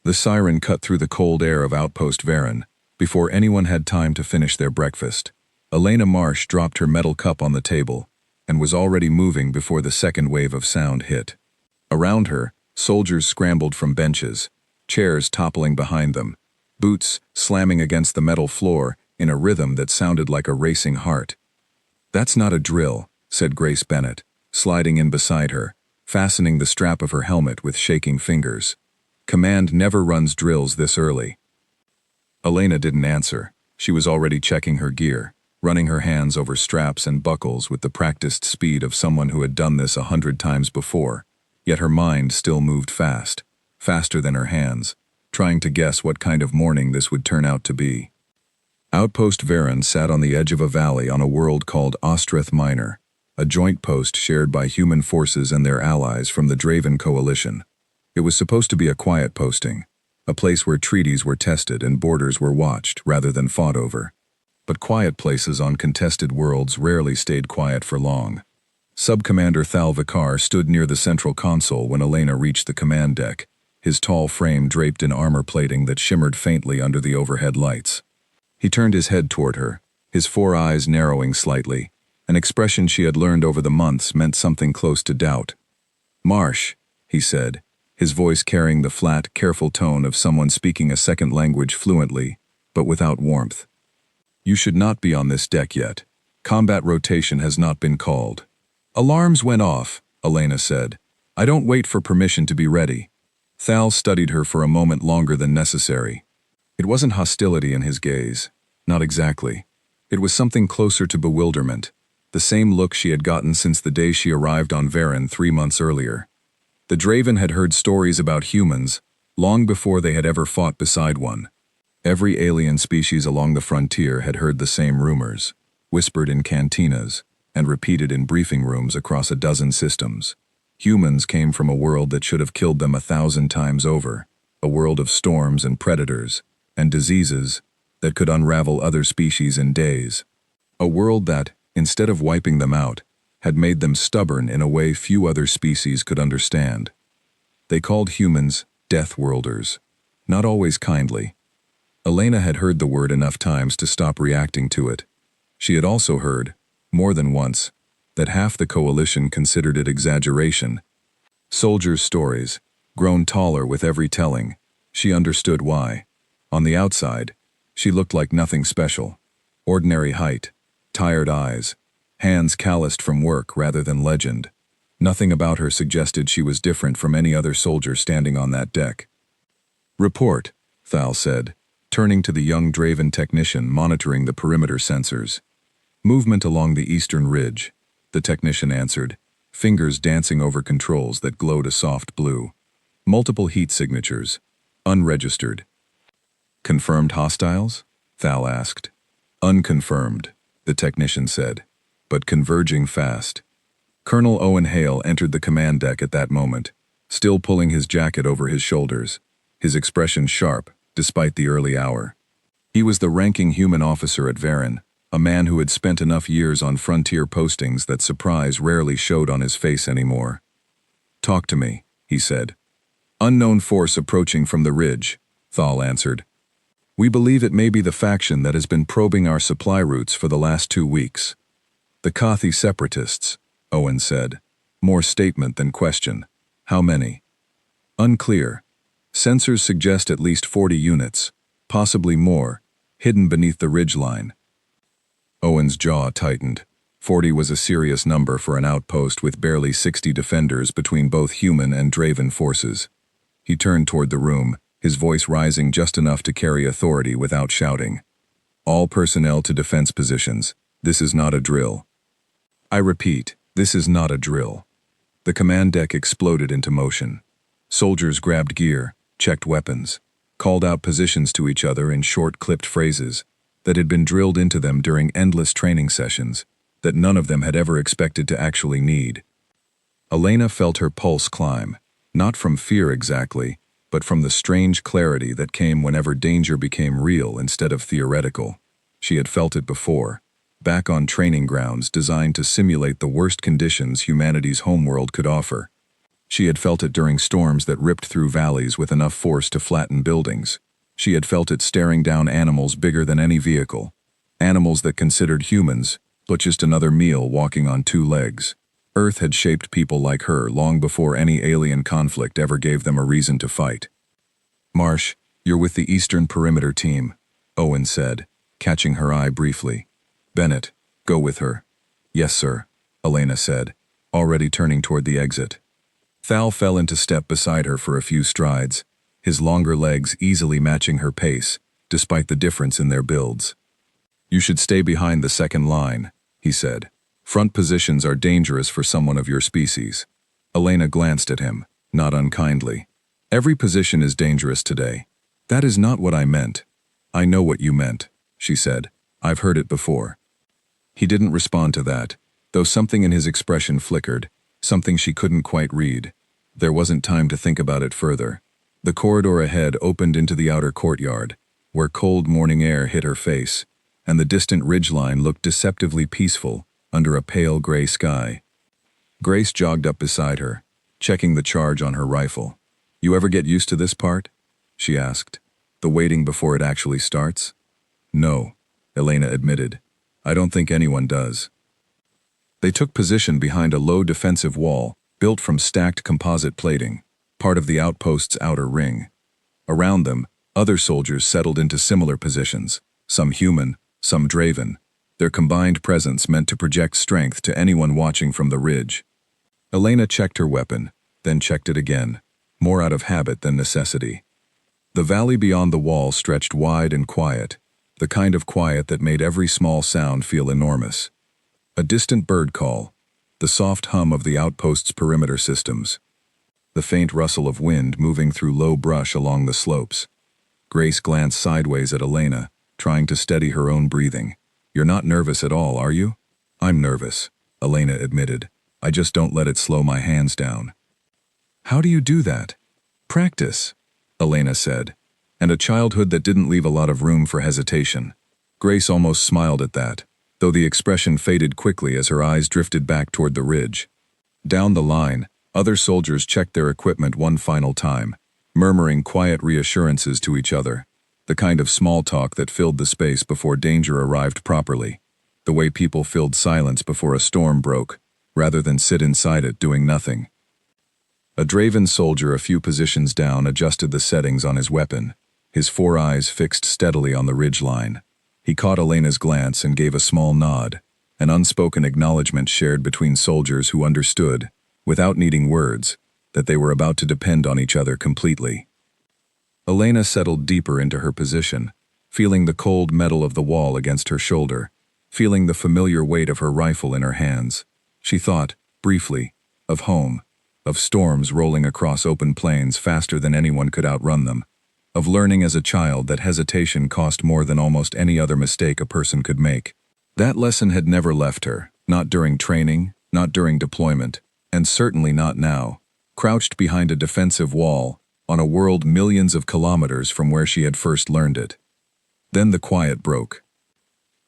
The siren cut through the cold air of Outpost Varen before anyone had time to finish their breakfast. Elena Marsh dropped her metal cup on the table and was already moving before the second wave of sound hit. Around her, soldiers scrambled from benches, chairs toppling behind them, boots slamming against the metal floor in a rhythm that sounded like a racing heart. "That's not a drill," said Grace Bennett, sliding in beside her, fastening the strap of her helmet with shaking fingers. "Command never runs drills this early." Elena didn't answer. She was already checking her gear, running her hands over straps and buckles with the practiced speed of someone who had done this 100 times before, yet her mind still moved fast, faster than her hands, trying to guess what kind of morning this would turn out to be. Outpost Varen sat on the edge of a valley on a world called Ostreth Minor, a joint post shared by human forces and their allies from the Draven Coalition. It was supposed to be a quiet posting, a place where treaties were tested and borders were watched rather than fought over. But quiet places on contested worlds rarely stayed quiet for long. Sub-Commander Thal Vikar stood near the central console when Elena reached the command deck, his tall frame draped in armor plating that shimmered faintly under the overhead lights. He turned his head toward her, his four eyes narrowing slightly, an expression she had learned over the months meant something close to doubt. "Marsh," he said, his voice carrying the flat, careful tone of someone speaking a second language fluently, but without warmth. "You should not be on this deck yet. Combat rotation has not been called." "Alarms went off," Elena said. "I don't wait for permission to be ready." Thal studied her for a moment longer than necessary. It wasn't hostility in his gaze. Not exactly. It was something closer to bewilderment, the same look she had gotten since the day she arrived on Varen 3 months earlier. The Draven had heard stories about humans long before they had ever fought beside one. Every alien species along the frontier had heard the same rumors, whispered in cantinas, and repeated in briefing rooms across a dozen systems. Humans came from a world that should have killed them 1,000 times over, a world of storms and predators, and diseases that could unravel other species in days. A world that, instead of wiping them out, had made them stubborn in a way few other species could understand. They called humans Deathworlders, not always kindly. Elena had heard the word enough times to stop reacting to it. She had also heard, more than once, that half the coalition considered it exaggeration. Soldiers' stories, grown taller with every telling. She understood why. On the outside, she looked like nothing special. Ordinary height, tired eyes, hands calloused from work rather than legend. Nothing about her suggested she was different from any other soldier standing on that deck. "Report," Thal said, turning to the young Draven technician monitoring the perimeter sensors. "Movement along the eastern ridge," the technician answered, fingers dancing over controls that glowed a soft blue. "Multiple heat signatures. Unregistered." "Confirmed hostiles?" Thal asked. "Unconfirmed," the technician said, "but converging fast." Colonel Owen Hale entered the command deck at that moment, still pulling his jacket over his shoulders, his expression sharp, despite the early hour. He was the ranking human officer at Varen, a man who had spent enough years on frontier postings that surprise rarely showed on his face anymore. "Talk to me," he said. "Unknown force approaching from the ridge," Thal answered. "We believe it may be the faction that has been probing our supply routes for the last 2 weeks. The Kathi separatists," Owen said, more statement than question. "How many?" "Unclear. Sensors suggest at least 40 units, possibly more, hidden beneath the ridgeline." Owen's jaw tightened. 40 was a serious number for an outpost with barely 60 defenders between both human and Draven forces. He turned toward the room, his voice rising just enough to carry authority without shouting. "All personnel to defense positions. This is not a drill." "I repeat, this is not a drill." The command deck exploded into motion. Soldiers grabbed gear, checked weapons, called out positions to each other in short clipped phrases that had been drilled into them during endless training sessions that none of them had ever expected to actually need. Elena felt her pulse climb, not from fear exactly, but from the strange clarity that came whenever danger became real instead of theoretical. She had felt it before, back on training grounds designed to simulate the worst conditions humanity's homeworld could offer. She had felt it during storms that ripped through valleys with enough force to flatten buildings. She had felt it staring down animals bigger than any vehicle. Animals that considered humans, but just another meal walking on two legs. Earth had shaped people like her long before any alien conflict ever gave them a reason to fight. "Marsh, you're with the Eastern Perimeter team," Owen said, catching her eye briefly. "Bennett, go with her." "Yes, sir," Elena said, already turning toward the exit. Thal fell into step beside her for a few strides, his longer legs easily matching her pace, despite the difference in their builds. "You should stay behind the second line," he said. "Front positions are dangerous for someone of your species." Elena glanced at him, not unkindly. "Every position is dangerous today." "That is not what I meant." "I know what you meant," she said. "I've heard it before." He didn't respond to that, though something in his expression flickered, something she couldn't quite read. There wasn't time to think about it further. The corridor ahead opened into the outer courtyard, where cold morning air hit her face, and the distant ridgeline looked deceptively peaceful under a pale gray sky. Grace jogged up beside her, checking the charge on her rifle. "You ever get used to this part?" she asked. "The waiting before it actually starts?" "No," Elena admitted. "I don't think anyone does." They took position behind a low defensive wall, built from stacked composite plating, part of the outpost's outer ring. Around them, other soldiers settled into similar positions, some human, some Draven, their combined presence meant to project strength to anyone watching from the ridge. Elena checked her weapon, then checked it again, more out of habit than necessity. The valley beyond the wall stretched wide and quiet, the kind of quiet that made every small sound feel enormous. A distant bird call, the soft hum of the outpost's perimeter systems, the faint rustle of wind moving through low brush along the slopes. Grace glanced sideways at Elena, trying to steady her own breathing. "You're not nervous at all, are you?" "I'm nervous," Elena admitted. "I just don't let it slow my hands down." "How do you do that?" "Practice," Elena said, and a childhood that didn't leave a lot of room for hesitation. Grace almost smiled at that, though the expression faded quickly as her eyes drifted back toward the ridge. Down the line, other soldiers checked their equipment one final time, murmuring quiet reassurances to each other, the kind of small talk that filled the space before danger arrived properly, the way people filled silence before a storm broke, rather than sit inside it doing nothing. A Draven soldier a few positions down adjusted the settings on his weapon, his four eyes fixed steadily on the ridgeline. He caught Elena's glance and gave a small nod, an unspoken acknowledgement shared between soldiers who understood, without needing words, that they were about to depend on each other completely. Elena settled deeper into her position, feeling the cold metal of the wall against her shoulder, feeling the familiar weight of her rifle in her hands. She thought, briefly, of home, of storms rolling across open plains faster than anyone could outrun them, of learning as a child that hesitation cost more than almost any other mistake a person could make. That lesson had never left her, not during training, not during deployment, and certainly not now, crouched behind a defensive wall, on a world millions of kilometers from where she had first learned it. Then the quiet broke.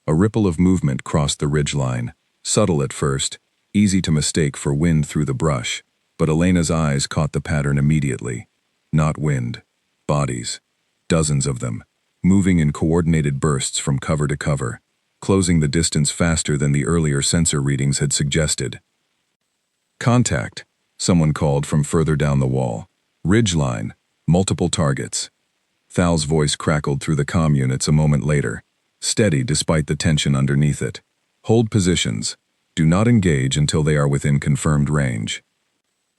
A ripple of movement crossed the ridgeline, subtle at first, easy to mistake for wind through the brush, but Elena's eyes caught the pattern immediately. Not wind. Bodies. Dozens of them, moving in coordinated bursts from cover to cover, closing the distance faster than the earlier sensor readings had suggested. "Contact," someone called from further down the wall. "Ridgeline. Multiple targets." Thal's voice crackled through the comm units a moment later, steady despite the tension underneath it. "Hold positions. Do not engage until they are within confirmed range."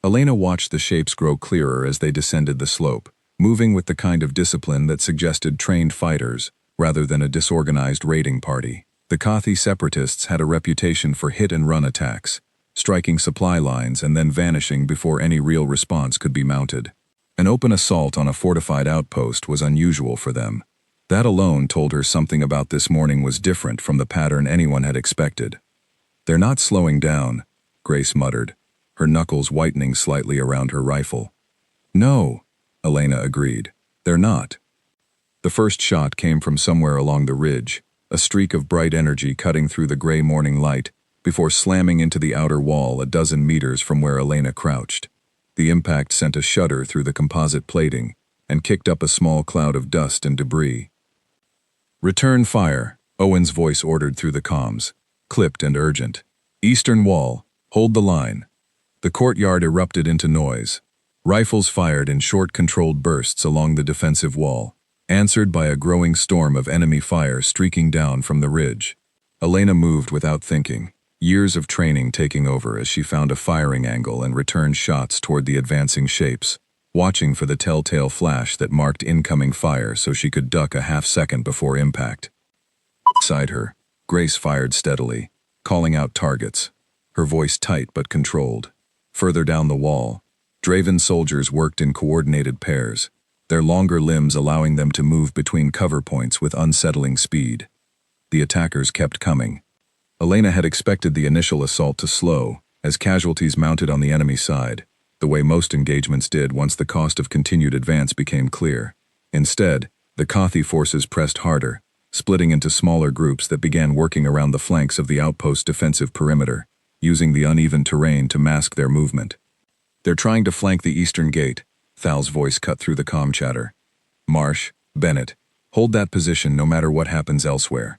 Elena watched the shapes grow clearer as they descended the slope, moving with the kind of discipline that suggested trained fighters, rather than a disorganized raiding party. The Kathi separatists had a reputation for hit-and-run attacks, striking supply lines and then vanishing before any real response could be mounted. An open assault on a fortified outpost was unusual for them. That alone told her something about this morning was different from the pattern anyone had expected. "They're not slowing down," Grace muttered, her knuckles whitening slightly around her rifle. "No," Elena agreed. "They're not." The first shot came from somewhere along the ridge, a streak of bright energy cutting through the gray morning light, before slamming into the outer wall a dozen meters from where Elena crouched. The impact sent a shudder through the composite plating and kicked up a small cloud of dust and debris. "Return fire," Owen's voice ordered through the comms, clipped and urgent. "Eastern wall, hold the line." The courtyard erupted into noise. Rifles fired in short controlled bursts along the defensive wall, answered by a growing storm of enemy fire streaking down from the ridge. Elena moved without thinking, years of training taking over as she found a firing angle and returned shots toward the advancing shapes, watching for the telltale flash that marked incoming fire so she could duck a half-second before impact. Beside her, Grace fired steadily, calling out targets, her voice tight but controlled. Further down the wall, Draven soldiers worked in coordinated pairs, their longer limbs allowing them to move between cover points with unsettling speed. The attackers kept coming. Elena had expected the initial assault to slow, as casualties mounted on the enemy side, the way most engagements did once the cost of continued advance became clear. Instead, the Kothi forces pressed harder, splitting into smaller groups that began working around the flanks of the outpost's defensive perimeter, using the uneven terrain to mask their movement. "They're trying to flank the eastern gate," Thal's voice cut through the comm chatter. "Marsh, Bennett, hold that position no matter what happens elsewhere."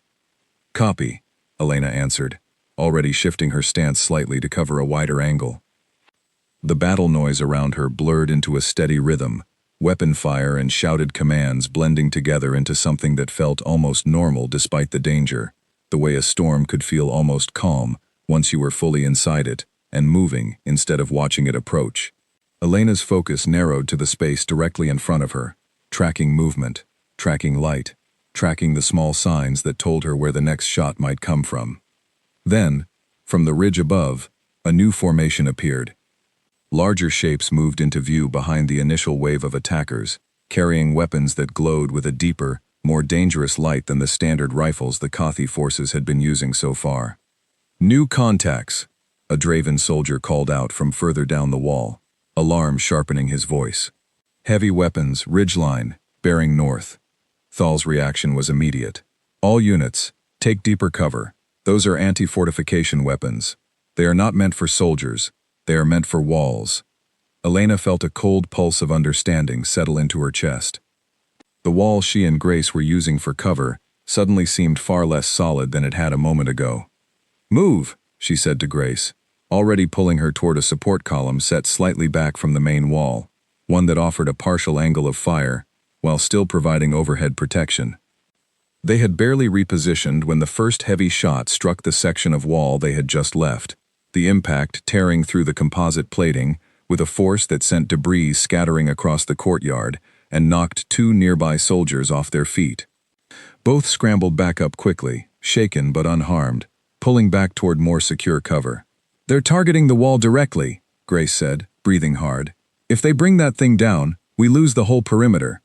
"Copy," Elena answered, already shifting her stance slightly to cover a wider angle. The battle noise around her blurred into a steady rhythm, weapon fire and shouted commands blending together into something that felt almost normal despite the danger, the way a storm could feel almost calm once you were fully inside it and moving instead of watching it approach. Elena's focus narrowed to the space directly in front of her, tracking movement, tracking light, tracking the small signs that told her where the next shot might come from. Then, from the ridge above, a new formation appeared. Larger shapes moved into view behind the initial wave of attackers, carrying weapons that glowed with a deeper, more dangerous light than the standard rifles the Kothi forces had been using so far. "New contacts," a Draven soldier called out from further down the wall, alarm sharpening his voice. "Heavy weapons, ridgeline, bearing north." Thal's reaction was immediate. "All units, take deeper cover. Those are anti-fortification weapons. They are not meant for soldiers. They are meant for walls." Elena felt a cold pulse of understanding settle into her chest. The wall she and Grace were using for cover suddenly seemed far less solid than it had a moment ago. "Move," she said to Grace, already pulling her toward a support column set slightly back from the main wall, one that offered a partial angle of fire, while still providing overhead protection. They had barely repositioned when the first heavy shot struck the section of wall they had just left, the impact tearing through the composite plating with a force that sent debris scattering across the courtyard and knocked two nearby soldiers off their feet. Both scrambled back up quickly, shaken but unharmed, pulling back toward more secure cover. "They're targeting the wall directly," Grace said, breathing hard. "If they bring that thing down, we lose the whole perimeter."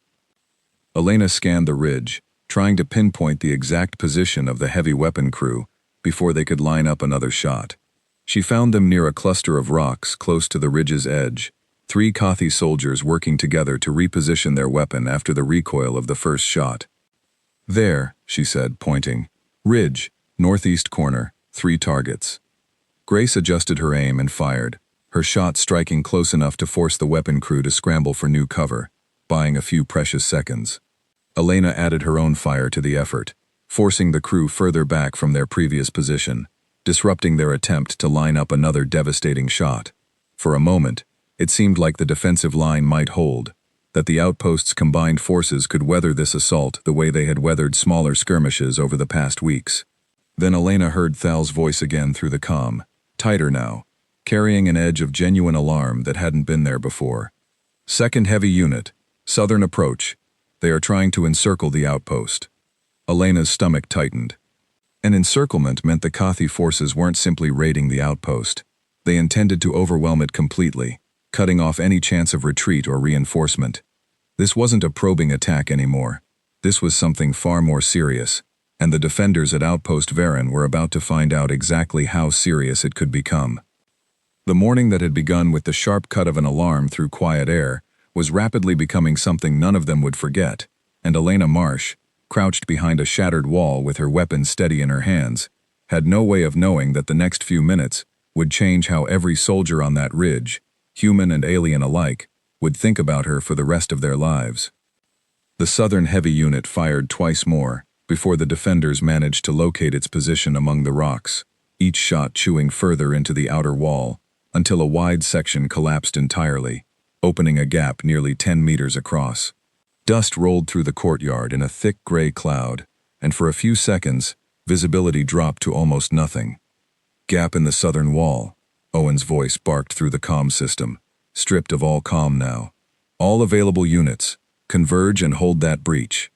Elena scanned the ridge, trying to pinpoint the exact position of the heavy weapon crew before they could line up another shot. She found them near a cluster of rocks close to the ridge's edge, 3 Kothi soldiers working together to reposition their weapon after the recoil of the first shot. "There," she said, pointing. "Ridge, northeast corner, 3 targets." Grace adjusted her aim and fired, her shot striking close enough to force the weapon crew to scramble for new cover, buying a few precious seconds. Elena added her own fire to the effort, forcing the crew further back from their previous position, disrupting their attempt to line up another devastating shot. For a moment, it seemed like the defensive line might hold, that the outpost's combined forces could weather this assault the way they had weathered smaller skirmishes over the past weeks. Then Elena heard Thal's voice again through the comm, tighter now, carrying an edge of genuine alarm that hadn't been there before. "Second heavy unit, southern approach. They are trying to encircle the outpost." Elena's stomach tightened. An encirclement meant the Kothi forces weren't simply raiding the outpost. They intended to overwhelm it completely, cutting off any chance of retreat or reinforcement. This wasn't a probing attack anymore. This was something far more serious, and the defenders at Outpost Varen were about to find out exactly how serious it could become. The morning that had begun with the sharp cut of an alarm through quiet air was rapidly becoming something none of them would forget, and Elena Marsh, crouched behind a shattered wall with her weapon steady in her hands, had no way of knowing that the next few minutes would change how every soldier on that ridge, human and alien alike, would think about her for the rest of their lives. The Southern Heavy Unit fired twice more before the defenders managed to locate its position among the rocks, each shot chewing further into the outer wall until a wide section collapsed entirely, opening a gap nearly 10 meters across. Dust rolled through the courtyard in a thick gray cloud, and for a few seconds, visibility dropped to almost nothing. Gap in the southern wall, Owen's voice barked through the comm system, stripped of all comm now. All available units, converge and hold that breach.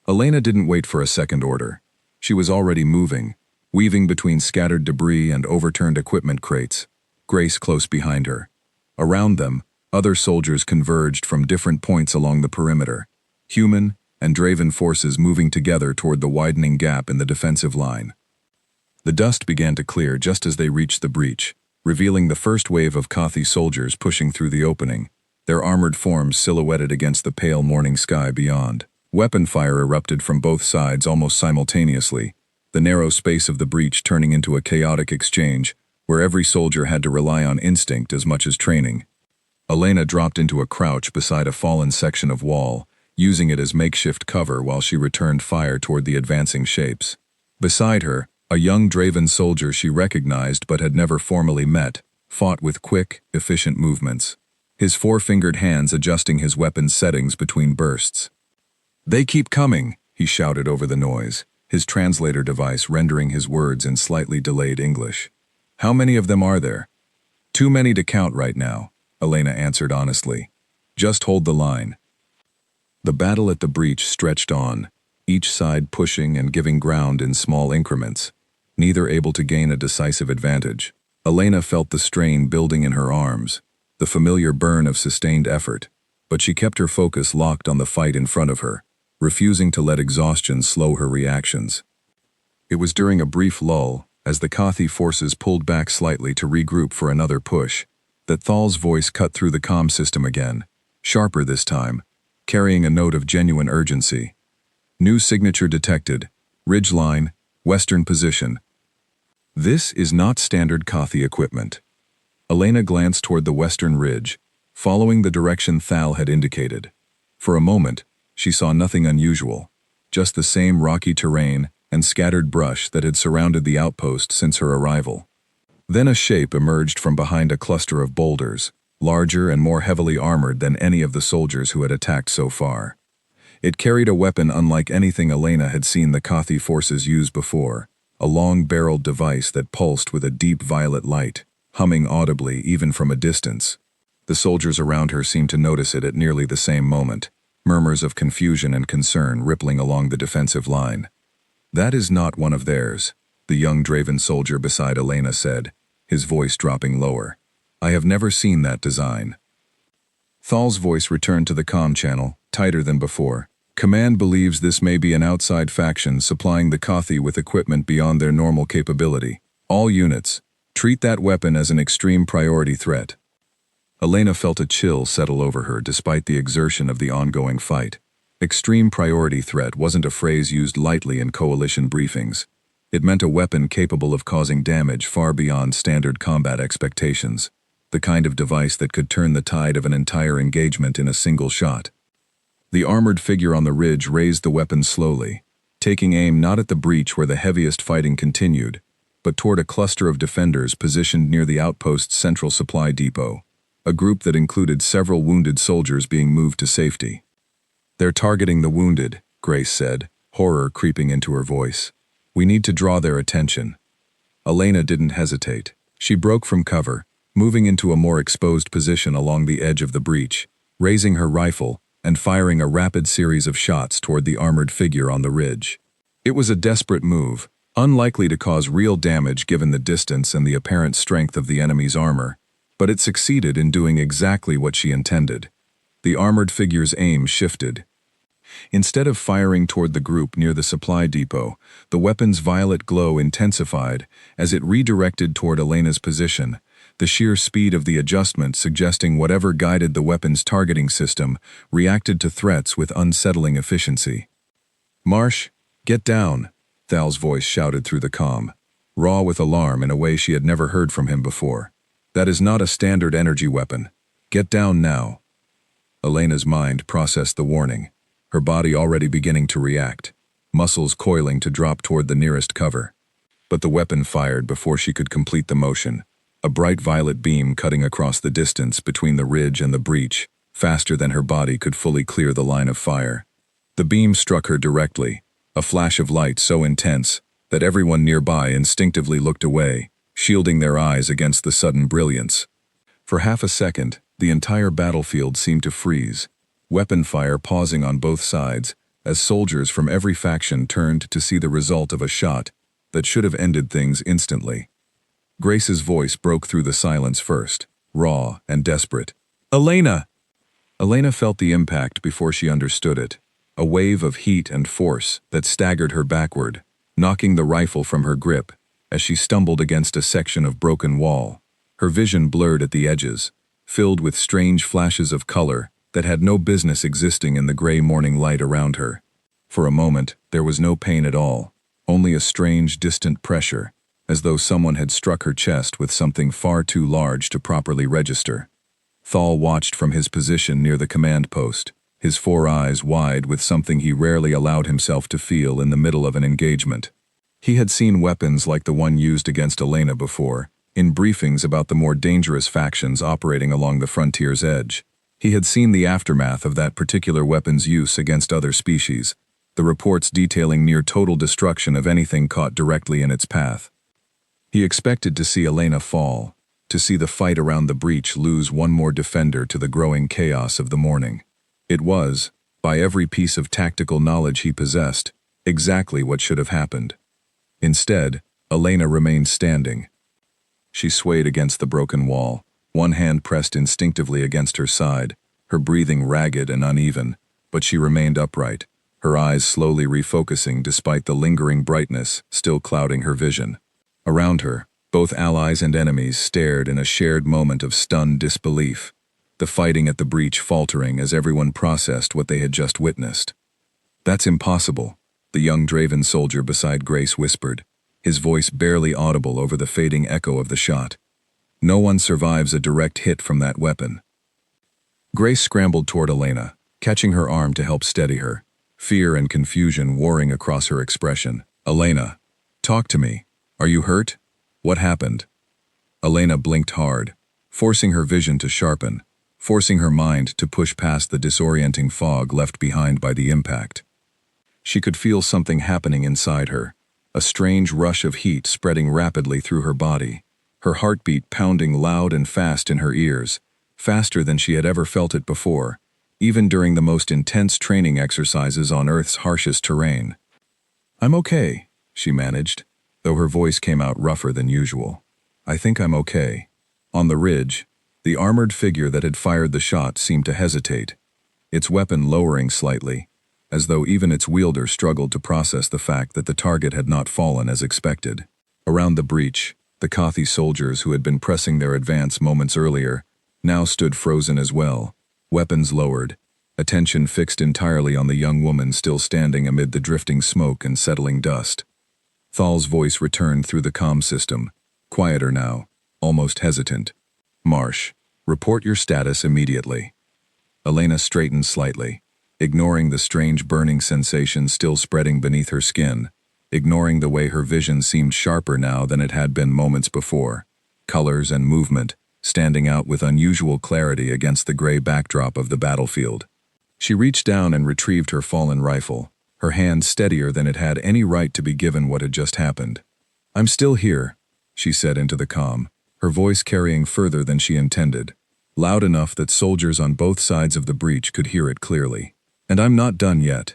Elena didn't wait for a second order. She was already moving, weaving between scattered debris and overturned equipment crates, Grace close behind her. Around them, other soldiers converged from different points along the perimeter, human and Draven forces moving together toward the widening gap in the defensive line. The dust began to clear just as they reached the breach, revealing the first wave of Kathi soldiers pushing through the opening, their armored forms silhouetted against the pale morning sky beyond. Weapon fire erupted from both sides almost simultaneously, the narrow space of the breach turning into a chaotic exchange where every soldier had to rely on instinct as much as training. Elena dropped into a crouch beside a fallen section of wall, using it as makeshift cover while she returned fire toward the advancing shapes. Beside her, a young Draven soldier she recognized but had never formally met, fought with quick, efficient movements, his four-fingered hands adjusting his weapon's settings between bursts. "They keep coming," he shouted over the noise, his translator device rendering his words in slightly delayed English. "How many of them are there?" "Too many to count right now," Elena answered honestly. "Just hold the line." The battle at the breach stretched on, each side pushing and giving ground in small increments, neither able to gain a decisive advantage. Elena felt the strain building in her arms, the familiar burn of sustained effort, but she kept her focus locked on the fight in front of her, refusing to let exhaustion slow her reactions. It was during a brief lull, as the Kathi forces pulled back slightly to regroup for another push, that Thal's voice cut through the comm system again, sharper this time, carrying a note of genuine urgency. "New signature detected. Ridgeline, western position. This is not standard Kathi equipment." Elena glanced toward the western ridge, following the direction Thal had indicated. For a moment, she saw nothing unusual, just the same rocky terrain and scattered brush that had surrounded the outpost since her arrival. Then a shape emerged from behind a cluster of boulders, larger and more heavily armored than any of the soldiers who had attacked so far. It carried a weapon unlike anything Elena had seen the Kathi forces use before, a long-barreled device that pulsed with a deep violet light, humming audibly even from a distance. The soldiers around her seemed to notice it at nearly the same moment, murmurs of confusion and concern rippling along the defensive line. "That is not one of theirs," the young Draven soldier beside Elena said, his voice dropping lower. "I have never seen that design." Thal's voice returned to the comm channel, tighter than before. "Command believes this may be an outside faction supplying the Kathi with equipment beyond their normal capability. All units, treat that weapon as an extreme priority threat." Elena felt a chill settle over her despite the exertion of the ongoing fight. Extreme priority threat wasn't a phrase used lightly in coalition briefings. It meant a weapon capable of causing damage far beyond standard combat expectations, the kind of device that could turn the tide of an entire engagement in a single shot. The armored figure on the ridge raised the weapon slowly, taking aim not at the breach where the heaviest fighting continued, but toward a cluster of defenders positioned near the outpost's central supply depot, a group that included several wounded soldiers being moved to safety. "They're targeting the wounded," Grace said, horror creeping into her voice. "We need to draw their attention." Elena didn't hesitate. She broke from cover, moving into a more exposed position along the edge of the breach, raising her rifle and firing a rapid series of shots toward the armored figure on the ridge. It was a desperate move, unlikely to cause real damage given the distance and the apparent strength of the enemy's armor, but it succeeded in doing exactly what she intended. The armored figure's aim shifted. Instead of firing toward the group near the supply depot, the weapon's violet glow intensified as it redirected toward Elena's position, the sheer speed of the adjustment suggesting whatever guided the weapon's targeting system reacted to threats with unsettling efficiency. "Marsh, get down," Thal's voice shouted through the comm, raw with alarm in a way she had never heard from him before. That is not a standard energy weapon. Get down now. Elena's mind processed the warning, her body already beginning to react, muscles coiling to drop toward the nearest cover. But the weapon fired before she could complete the motion, a bright violet beam cutting across the distance between the ridge and the breach, faster than her body could fully clear the line of fire. The beam struck her directly, a flash of light so intense that everyone nearby instinctively looked away, shielding their eyes against the sudden brilliance. For half a second, the entire battlefield seemed to freeze, weapon fire pausing on both sides, as soldiers from every faction turned to see the result of a shot that should have ended things instantly. Grace's voice broke through the silence first, raw and desperate. "Elena!" Elena felt the impact before she understood it, a wave of heat and force that staggered her backward, knocking the rifle from her grip as she stumbled against a section of broken wall. Her vision blurred at the edges, filled with strange flashes of color that had no business existing in the gray morning light around her. For a moment, there was no pain at all, only a strange, distant pressure, as though someone had struck her chest with something far too large to properly register. Thal watched from his position near the command post, his four eyes wide with something he rarely allowed himself to feel in the middle of an engagement. He had seen weapons like the one used against Elena before, in briefings about the more dangerous factions operating along the frontier's edge. He had seen the aftermath of that particular weapon's use against other species, the reports detailing near total destruction of anything caught directly in its path. He expected to see Elena fall, to see the fight around the breach lose one more defender to the growing chaos of the morning. It was, by every piece of tactical knowledge he possessed, exactly what should have happened. Instead, Elena remained standing. She swayed against the broken wall, one hand pressed instinctively against her side, her breathing ragged and uneven, but she remained upright, her eyes slowly refocusing despite the lingering brightness still clouding her vision. Around her, both allies and enemies stared in a shared moment of stunned disbelief, the fighting at the breach faltering as everyone processed what they had just witnessed. "That's impossible," the young Draven soldier beside Grace whispered, his voice barely audible over the fading echo of the shot. "No one survives a direct hit from that weapon." Grace scrambled toward Elena, catching her arm to help steady her, fear and confusion warring across her expression. "Elena, talk to me. Are you hurt? What happened?" Elena blinked hard, forcing her vision to sharpen, forcing her mind to push past the disorienting fog left behind by the impact. She could feel something happening inside her, a strange rush of heat spreading rapidly through her body, her heartbeat pounding loud and fast in her ears, faster than she had ever felt it before, even during the most intense training exercises on Earth's harshest terrain. "I'm okay," she managed, though her voice came out rougher than usual. "I think I'm okay." On the ridge, the armored figure that had fired the shot seemed to hesitate, its weapon lowering slightly, as though even its wielder struggled to process the fact that the target had not fallen as expected. Around the breach, the Kathi soldiers who had been pressing their advance moments earlier now stood frozen as well, weapons lowered, attention fixed entirely on the young woman still standing amid the drifting smoke and settling dust. Thal's voice returned through the comm system, quieter now, almost hesitant. "Marsh, report your status immediately." Elena straightened slightly, ignoring the strange burning sensation still spreading beneath her skin, ignoring the way her vision seemed sharper now than it had been moments before, colors and movement standing out with unusual clarity against the gray backdrop of the battlefield. She reached down and retrieved her fallen rifle, her hand steadier than it had any right to be given what had just happened. "I'm still here," she said into the comm, her voice carrying further than she intended, loud enough that soldiers on both sides of the breach could hear it clearly. "And I'm not done yet."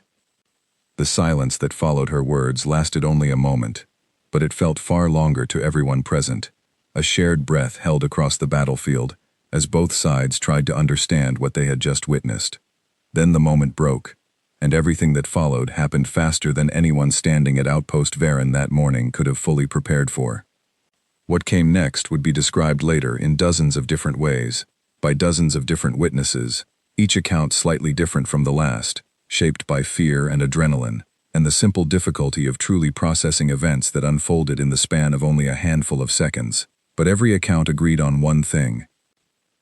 The silence that followed her words lasted only a moment, but it felt far longer to everyone present, a shared breath held across the battlefield as both sides tried to understand what they had just witnessed. Then the moment broke, and everything that followed happened faster than anyone standing at Outpost Varen that morning could have fully prepared for. What came next would be described later in dozens of different ways, by dozens of different witnesses, each account slightly different from the last, shaped by fear and adrenaline, and the simple difficulty of truly processing events that unfolded in the span of only a handful of seconds. but every account agreed on one thing.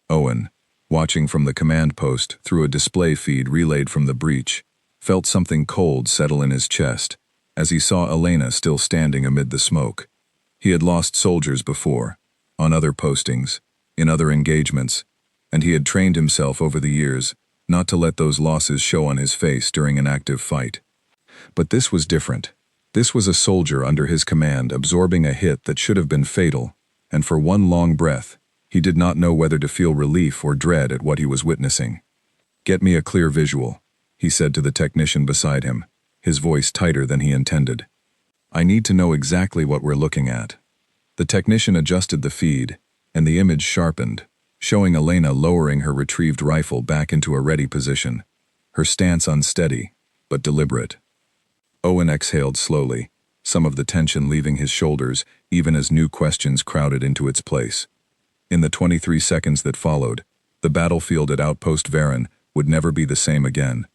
Owen, watching from the command post through a display feed relayed from the breach, felt something cold settle in his chest as he saw Elena still standing amid the smoke. He had lost soldiers before, on other postings, in other engagements, and he had trained himself over the years not to let those losses show on his face during an active fight. But this was different. This was a soldier under his command absorbing a hit that should have been fatal, and for one long breath, he did not know whether to feel relief or dread at what he was witnessing. "Get me a clear visual," he said to the technician beside him, his voice tighter than he intended. "I need to know exactly what we're looking at." The technician adjusted the feed, and the image sharpened, showing Elena lowering her retrieved rifle back into a ready position, her stance unsteady, but deliberate. Owen exhaled slowly, some of the tension leaving his shoulders even as new questions crowded into its place. In the 23 seconds that followed, the battlefield at Outpost Varen would never be the same again.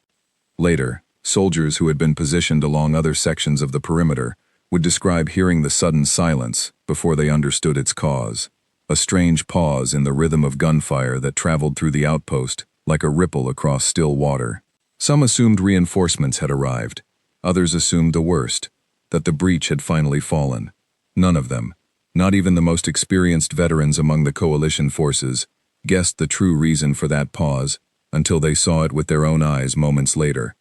Later, soldiers who had been positioned along other sections of the perimeter would describe hearing the sudden silence before they understood its cause, a strange pause in the rhythm of gunfire that traveled through the outpost like a ripple across still water. Some assumed reinforcements had arrived. Others assumed the worst, that the breach had finally fallen. None of them, not even the most experienced veterans among the coalition forces, guessed the true reason for that pause until they saw it with their own eyes moments later.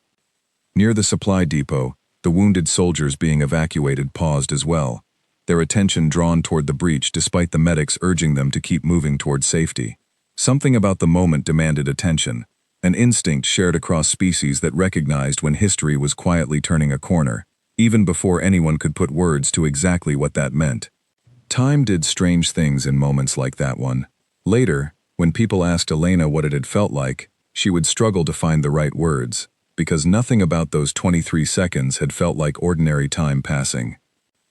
Near the supply depot, the wounded soldiers being evacuated paused as well, their attention drawn toward the breach despite the medics urging them to keep moving toward safety. Something about the moment demanded attention, an instinct shared across species that recognized when history was quietly turning a corner, even before anyone could put words to exactly what that meant. Time did strange things in moments like that one. Later, when people asked Elena what it had felt like, she would struggle to find the right words, because nothing about those 23 seconds had felt like ordinary time passing.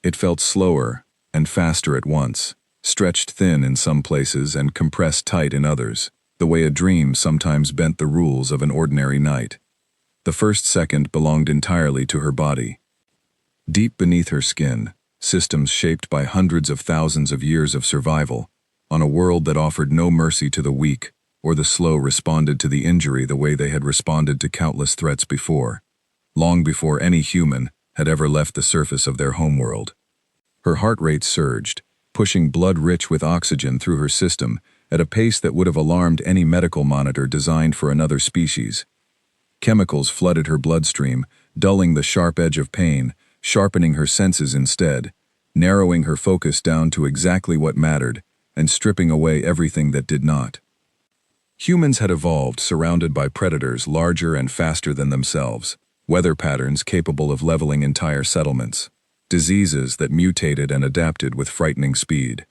It felt slower and faster at once, stretched thin in some places and compressed tight in others, the way a dream sometimes bent the rules of an ordinary night. The first second belonged entirely to her body. Deep beneath her skin, systems shaped by hundreds of thousands of years of survival, on a world that offered no mercy to the weak or the slow responded to the injury the way they had responded to countless threats before, long before any human had ever left the surface of their homeworld. Her heart rate surged, pushing blood rich with oxygen through her system at a pace that would have alarmed any medical monitor designed for another species. Chemicals flooded her bloodstream, dulling the sharp edge of pain, sharpening her senses instead, narrowing her focus down to exactly what mattered, and stripping away everything that did not. Humans had evolved surrounded by predators larger and faster than themselves, weather patterns capable of leveling entire settlements, diseases that mutated and adapted with frightening speed.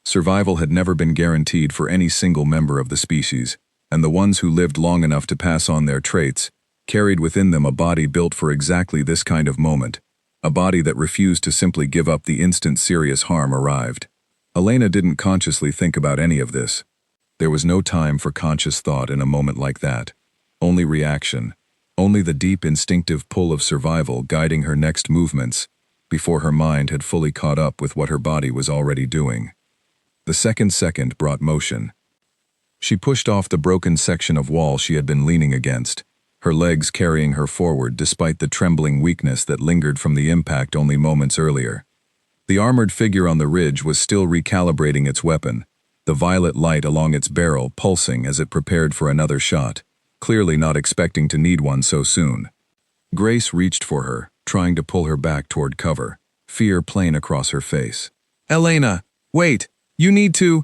Survival had never been guaranteed for any single member of the species, and the ones who lived long enough to pass on their traits carried within them a body built for exactly this kind of moment, a body that refused to simply give up the instant serious harm arrived. Elena didn't consciously think about any of this. There was no time for conscious thought in a moment like that. Only reaction, only the deep instinctive pull of survival guiding her next movements before her mind had fully caught up with what her body was already doing. The second brought motion. She pushed off the broken section of wall she had been leaning against, her legs carrying her forward despite the trembling weakness that lingered from the impact only moments earlier. The armored figure on the ridge was still recalibrating its weapon, the violet light along its barrel pulsing as it prepared for another shot, clearly not expecting to need one so soon. Grace reached for her, trying to pull her back toward cover, fear plain across her face. "Elena, wait! You need to—"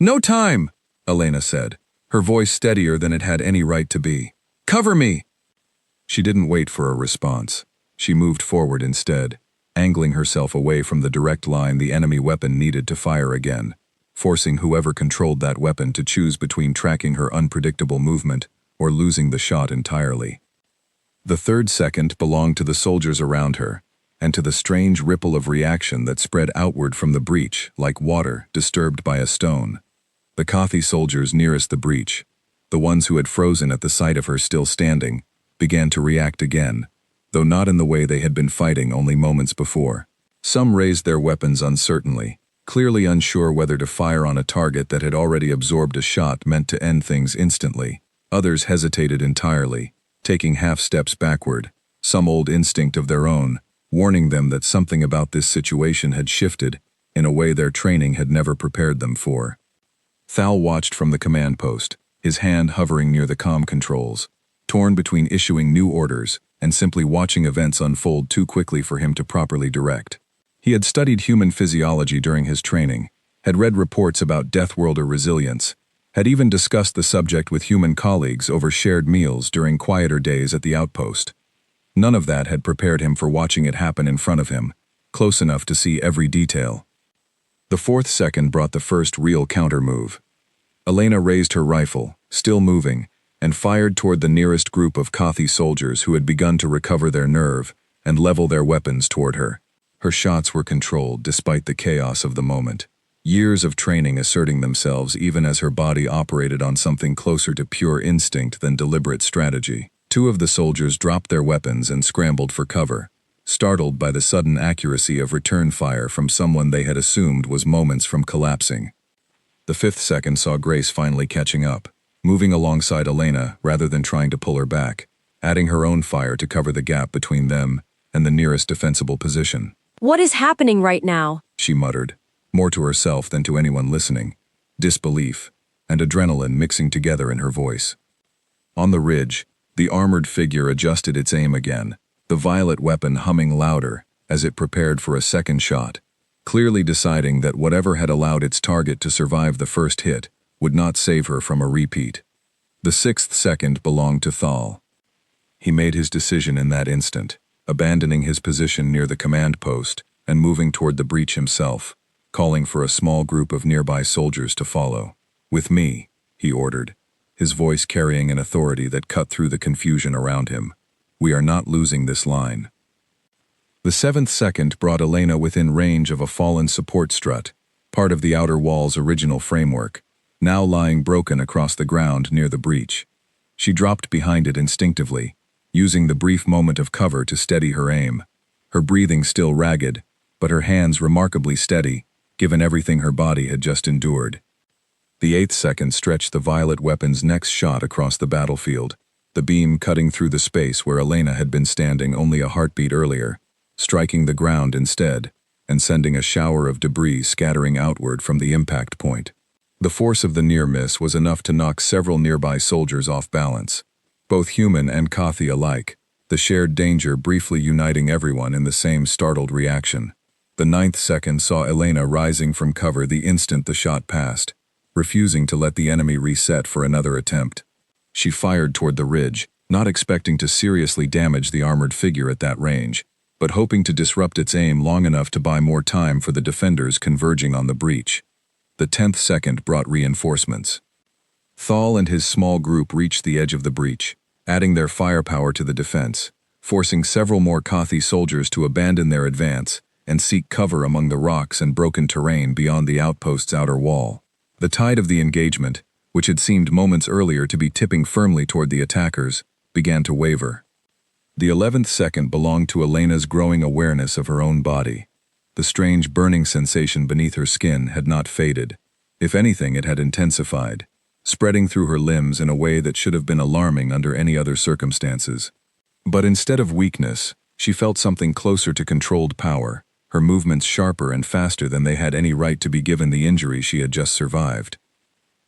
"No time!" Elena said, her voice steadier than it had any right to be. "Cover me!" She didn't wait for a response. She moved forward instead, angling herself away from the direct line the enemy weapon needed to fire again, forcing whoever controlled that weapon to choose between tracking her unpredictable movement or losing the shot entirely. The third second belonged to the soldiers around her, and to the strange ripple of reaction that spread outward from the breach like water disturbed by a stone. The Kathi soldiers nearest the breach, the ones who had frozen at the sight of her still standing, began to react again, though not in the way they had been fighting only moments before. Some raised their weapons uncertainly, clearly unsure whether to fire on a target that had already absorbed a shot meant to end things instantly. Others hesitated entirely, taking half steps backward, some old instinct of their own, warning them that something about this situation had shifted in a way their training had never prepared them for. Thal watched from the command post, his hand hovering near the comm controls, torn between issuing new orders and simply watching events unfold too quickly for him to properly direct. He had studied human physiology during his training, had read reports about Deathworlder resilience, had even discussed the subject with human colleagues over shared meals during quieter days at the outpost. None of that had prepared him for watching it happen in front of him, close enough to see every detail. The fourth second brought the first real counter-move. Elena raised her rifle, still moving, and fired toward the nearest group of Kothi soldiers who had begun to recover their nerve and level their weapons toward her. Her shots were controlled despite the chaos of the moment, years of training asserting themselves even as her body operated on something closer to pure instinct than deliberate strategy. Two of the soldiers dropped their weapons and scrambled for cover, startled by the sudden accuracy of return fire from someone they had assumed was moments from collapsing. The fifth second saw Grace finally catching up, moving alongside Elena rather than trying to pull her back, adding her own fire to cover the gap between them and the nearest defensible position. "What is happening right now?" she muttered, more to herself than to anyone listening, disbelief and adrenaline mixing together in her voice. On the ridge, the armored figure adjusted its aim again, the violet weapon humming louder as it prepared for a second shot, clearly deciding that whatever had allowed its target to survive the first hit would not save her from a repeat. The sixth second belonged to Thal. He made his decision in that instant, abandoning his position near the command post and moving toward the breach himself, calling for a small group of nearby soldiers to follow. "With me," he ordered, his voice carrying an authority that cut through the confusion around him. "We are not losing this line." The seventh second brought Elena within range of a fallen support strut, part of the outer wall's original framework, now lying broken across the ground near the breach. She dropped behind it instinctively, using the brief moment of cover to steady her aim, her breathing still ragged, but her hands remarkably steady, given everything her body had just endured. The eighth second stretched the violet weapon's next shot across the battlefield, the beam cutting through the space where Elena had been standing only a heartbeat earlier, striking the ground instead, and sending a shower of debris scattering outward from the impact point. The force of the near miss was enough to knock several nearby soldiers off balance, both human and Kothi alike, the shared danger briefly uniting everyone in the same startled reaction. The ninth second saw Elena rising from cover the instant the shot passed, refusing to let the enemy reset for another attempt. She fired toward the ridge, not expecting to seriously damage the armored figure at that range, but hoping to disrupt its aim long enough to buy more time for the defenders converging on the breach. The 10th second brought reinforcements. Thal and his small group reached the edge of the breach, adding their firepower to the defense, forcing several more Kothi soldiers to abandon their advance and seek cover among the rocks and broken terrain beyond the outpost's outer wall. The tide of the engagement, which had seemed moments earlier to be tipping firmly toward the attackers, began to waver. The 11th second belonged to Elena's growing awareness of her own body. The strange burning sensation beneath her skin had not faded. If anything, it had intensified, spreading through her limbs in a way that should have been alarming under any other circumstances. But instead of weakness, she felt something closer to controlled power, her movements sharper and faster than they had any right to be given the injury she had just survived.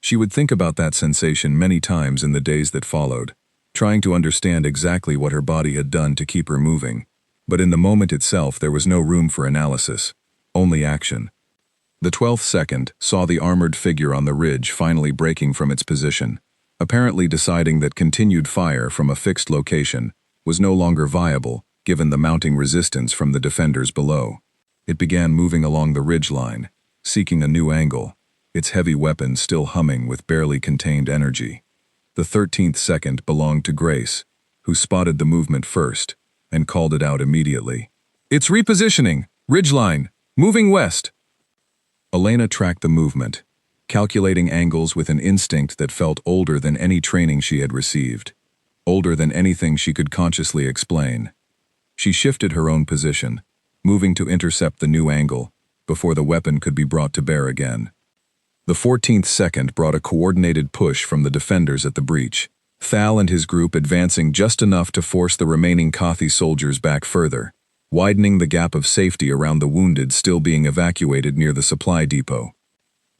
She would think about that sensation many times in the days that followed, trying to understand exactly what her body had done to keep her moving. But in the moment itself there was no room for analysis, only action. The 12th second saw the armored figure on the ridge finally breaking from its position, apparently deciding that continued fire from a fixed location was no longer viable given the mounting resistance from the defenders below. It began moving along the ridge line, seeking a new angle, its heavy weapon still humming with barely contained energy. The 13th second belonged to Grace, who spotted the movement first and called it out immediately. "It's repositioning! Ridgeline! Moving west!" Elena tracked the movement, calculating angles with an instinct that felt older than any training she had received, older than anything she could consciously explain. She shifted her own position, moving to intercept the new angle, before the weapon could be brought to bear again. The 14th second brought a coordinated push from the defenders at the breach, Thal and his group advancing just enough to force the remaining Kothi soldiers back further, widening the gap of safety around the wounded still being evacuated near the supply depot.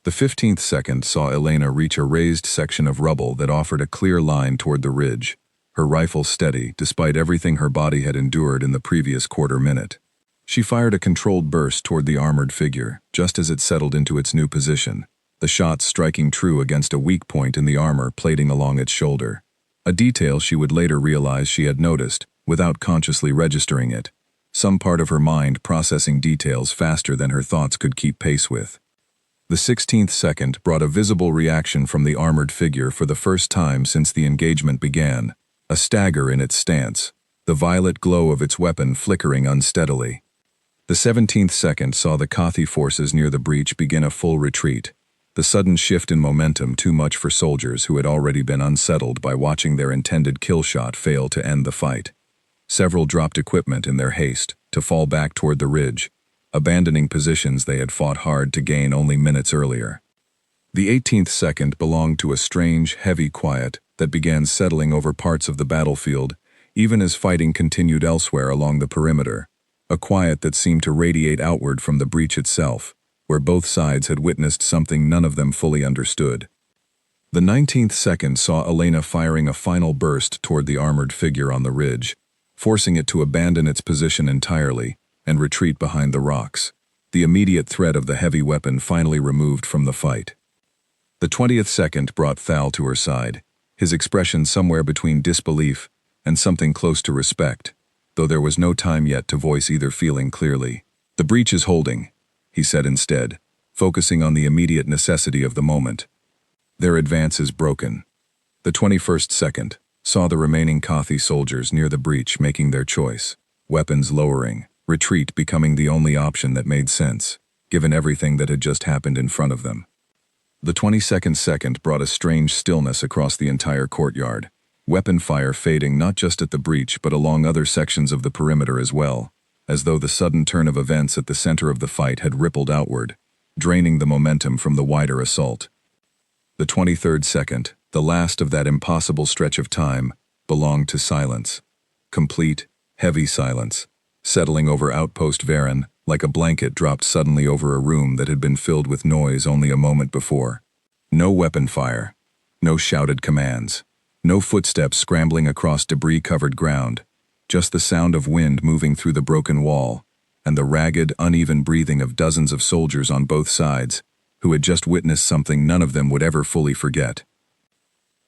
The 15th second saw Elena reach a raised section of rubble that offered a clear line toward the ridge, her rifle steady despite everything her body had endured in the previous quarter minute. She fired a controlled burst toward the armored figure, just as it settled into its new position, the shot striking true against a weak point in the armor plating along its shoulder. A detail she would later realize she had noticed, without consciously registering it. Some part of her mind processing details faster than her thoughts could keep pace with. The 16th second brought a visible reaction from the armored figure for the first time since the engagement began, a stagger in its stance, the violet glow of its weapon flickering unsteadily. The 17th second saw the Kothi forces near the breach begin a full retreat, the sudden shift in momentum too much for soldiers who had already been unsettled by watching their intended kill shot fail to end the fight. Several dropped equipment in their haste to fall back toward the ridge, abandoning positions they had fought hard to gain only minutes earlier. The 18th second belonged to a strange, heavy quiet that began settling over parts of the battlefield, even as fighting continued elsewhere along the perimeter, a quiet that seemed to radiate outward from the breach itself, where both sides had witnessed something none of them fully understood. The 19th second saw Elena firing a final burst toward the armored figure on the ridge, forcing it to abandon its position entirely and retreat behind the rocks, the immediate threat of the heavy weapon finally removed from the fight. The 20th second brought Thal to her side, his expression somewhere between disbelief and something close to respect, though there was no time yet to voice either feeling clearly. "The breach is holding," he said instead, focusing on the immediate necessity of the moment. "Their advance is broken." The 21st second saw the remaining Kothi soldiers near the breach making their choice, weapons lowering, retreat becoming the only option that made sense, given everything that had just happened in front of them. The 22nd second brought a strange stillness across the entire courtyard, weapon fire fading not just at the breach but along other sections of the perimeter as well, as though the sudden turn of events at the center of the fight had rippled outward, draining the momentum from the wider assault. The 23rd second, the last of that impossible stretch of time, belonged to silence. Complete, heavy silence, settling over Outpost Varen like a blanket dropped suddenly over a room that had been filled with noise only a moment before. No weapon fire, no shouted commands, no footsteps scrambling across debris-covered ground, just the sound of wind moving through the broken wall, and the ragged, uneven breathing of dozens of soldiers on both sides, who had just witnessed something none of them would ever fully forget.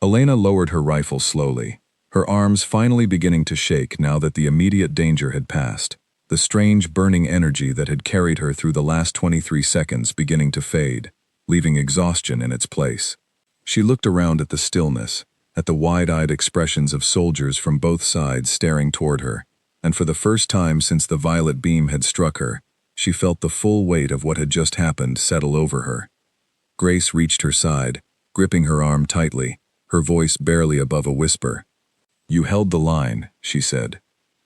Elena lowered her rifle slowly, her arms finally beginning to shake now that the immediate danger had passed, the strange burning energy that had carried her through the last 23 seconds beginning to fade, leaving exhaustion in its place. She looked around at the stillness, at the wide-eyed expressions of soldiers from both sides staring toward her, and for the first time since the violet beam had struck her, she felt the full weight of what had just happened settle over her. Grace reached her side, gripping her arm tightly, her voice barely above a whisper. "You held the line," she said.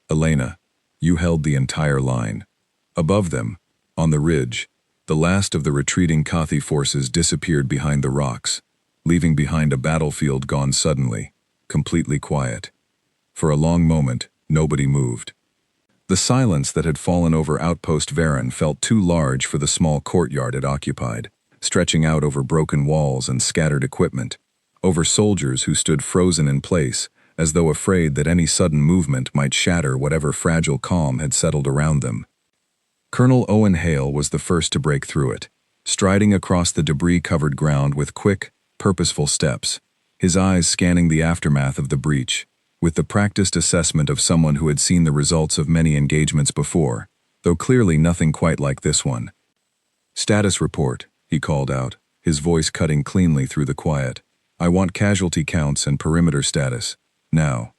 "Elena, you held the entire line." Above them, on the ridge, the last of the retreating Kothi forces disappeared behind the rocks, leaving behind a battlefield gone suddenly, completely quiet. For a long moment, nobody moved. The silence that had fallen over Outpost Varen felt too large for the small courtyard it occupied, stretching out over broken walls and scattered equipment, over soldiers who stood frozen in place, as though afraid that any sudden movement might shatter whatever fragile calm had settled around them. Colonel Owen Hale was the first to break through it, striding across the debris-covered ground with quick, purposeful steps, his eyes scanning the aftermath of the breach, with the practiced assessment of someone who had seen the results of many engagements before, though clearly nothing quite like this one. "Status report," he called out, his voice cutting cleanly through the quiet. "I want casualty counts and perimeter status. Now."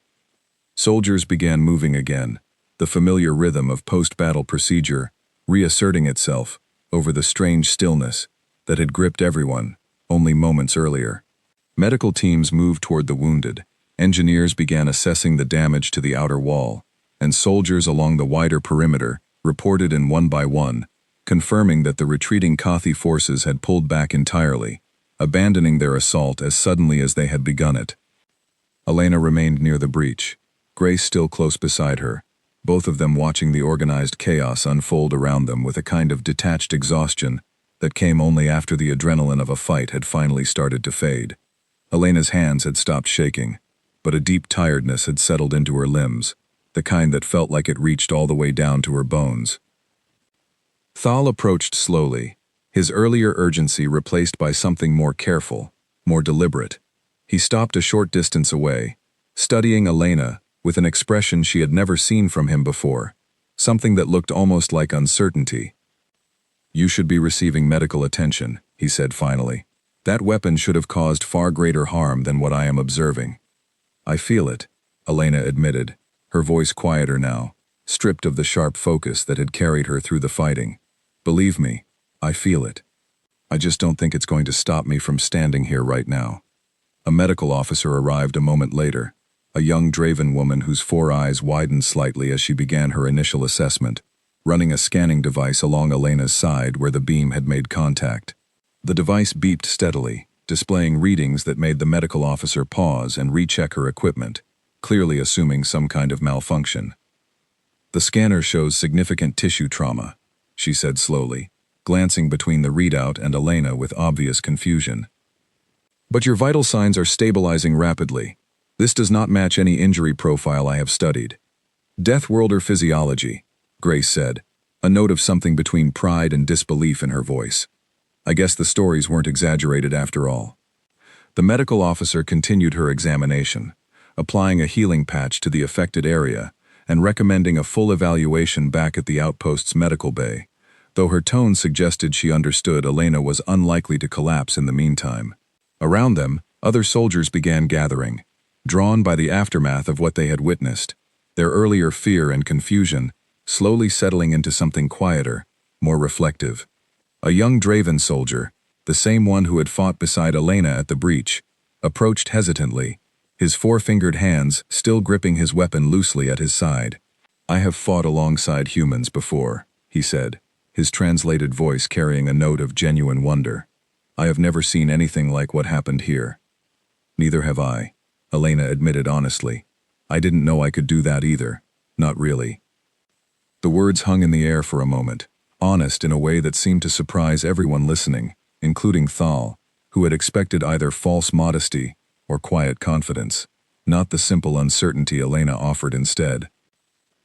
Soldiers began moving again, the familiar rhythm of post-battle procedure reasserting itself over the strange stillness that had gripped everyone only moments earlier. Medical teams moved toward the wounded, engineers began assessing the damage to the outer wall, and soldiers along the wider perimeter reported in one by one, confirming that the retreating Kathi forces had pulled back entirely, abandoning their assault as suddenly as they had begun it. Elena remained near the breach, Grace still close beside her, both of them watching the organized chaos unfold around them with a kind of detached exhaustion that came only after the adrenaline of a fight had finally started to fade. Elena's hands had stopped shaking, but a deep tiredness had settled into her limbs, the kind that felt like it reached all the way down to her bones. Thal approached slowly, his earlier urgency replaced by something more careful, more deliberate. He stopped a short distance away, studying Elena with an expression she had never seen from him before, something that looked almost like uncertainty. "You should be receiving medical attention," he said finally. "That weapon should have caused far greater harm than what I am observing." "I feel it," Elena admitted, her voice quieter now, stripped of the sharp focus that had carried her through the fighting. "Believe me, I feel it. I just don't think it's going to stop me from standing here right now." A medical officer arrived a moment later, a young Draven woman whose 4 eyes widened slightly as she began her initial assessment, running a scanning device along Elena's side where the beam had made contact. The device beeped steadily, displaying readings that made the medical officer pause and recheck her equipment, clearly assuming some kind of malfunction. "The scanner shows significant tissue trauma," she said slowly, glancing between the readout and Elena with obvious confusion. "But your vital signs are stabilizing rapidly. This does not match any injury profile I have studied." "Deathworlder physiology," Grace said, a note of something between pride and disbelief in her voice. "I guess the stories weren't exaggerated after all." The medical officer continued her examination, applying a healing patch to the affected area and recommending a full evaluation back at the outpost's medical bay, though her tone suggested she understood Elena was unlikely to collapse in the meantime. Around them, other soldiers began gathering, drawn by the aftermath of what they had witnessed, their earlier fear and confusion slowly settling into something quieter, more reflective. A young Draven soldier, the same one who had fought beside Elena at the breach, approached hesitantly, his 4-fingered hands still gripping his weapon loosely at his side. "I have fought alongside humans before," he said, his translated voice carrying a note of genuine wonder. "I have never seen anything like what happened here." "Neither have I," Elena admitted honestly. "I didn't know I could do that either. Not really." The words hung in the air for a moment, honest in a way that seemed to surprise everyone listening, including Thal, who had expected either false modesty or quiet confidence, not the simple uncertainty Elena offered instead.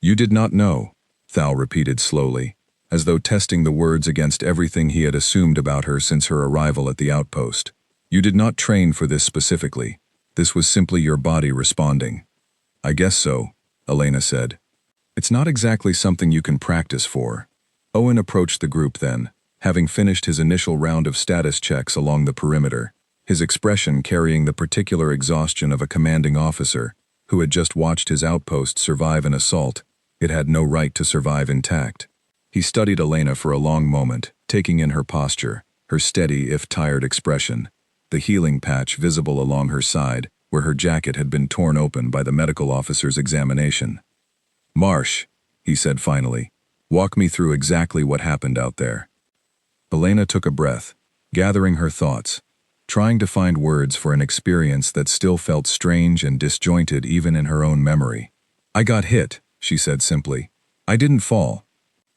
"You did not know," Thal repeated slowly, as though testing the words against everything he had assumed about her since her arrival at the outpost. "You did not train for this specifically. This was simply your body responding." "I guess so," Elena said. "It's not exactly something you can practice for." Owen approached the group then, having finished his initial round of status checks along the perimeter, his expression carrying the particular exhaustion of a commanding officer who had just watched his outpost survive an assault it had no right to survive intact. He studied Elena for a long moment, taking in her posture, her steady if tired expression, the healing patch visible along her side where her jacket had been torn open by the medical officer's examination. "Marsh," he said finally, "walk me through exactly what happened out there." Elena took a breath, gathering her thoughts, trying to find words for an experience that still felt strange and disjointed even in her own memory. "I got hit," she said simply. "I didn't fall.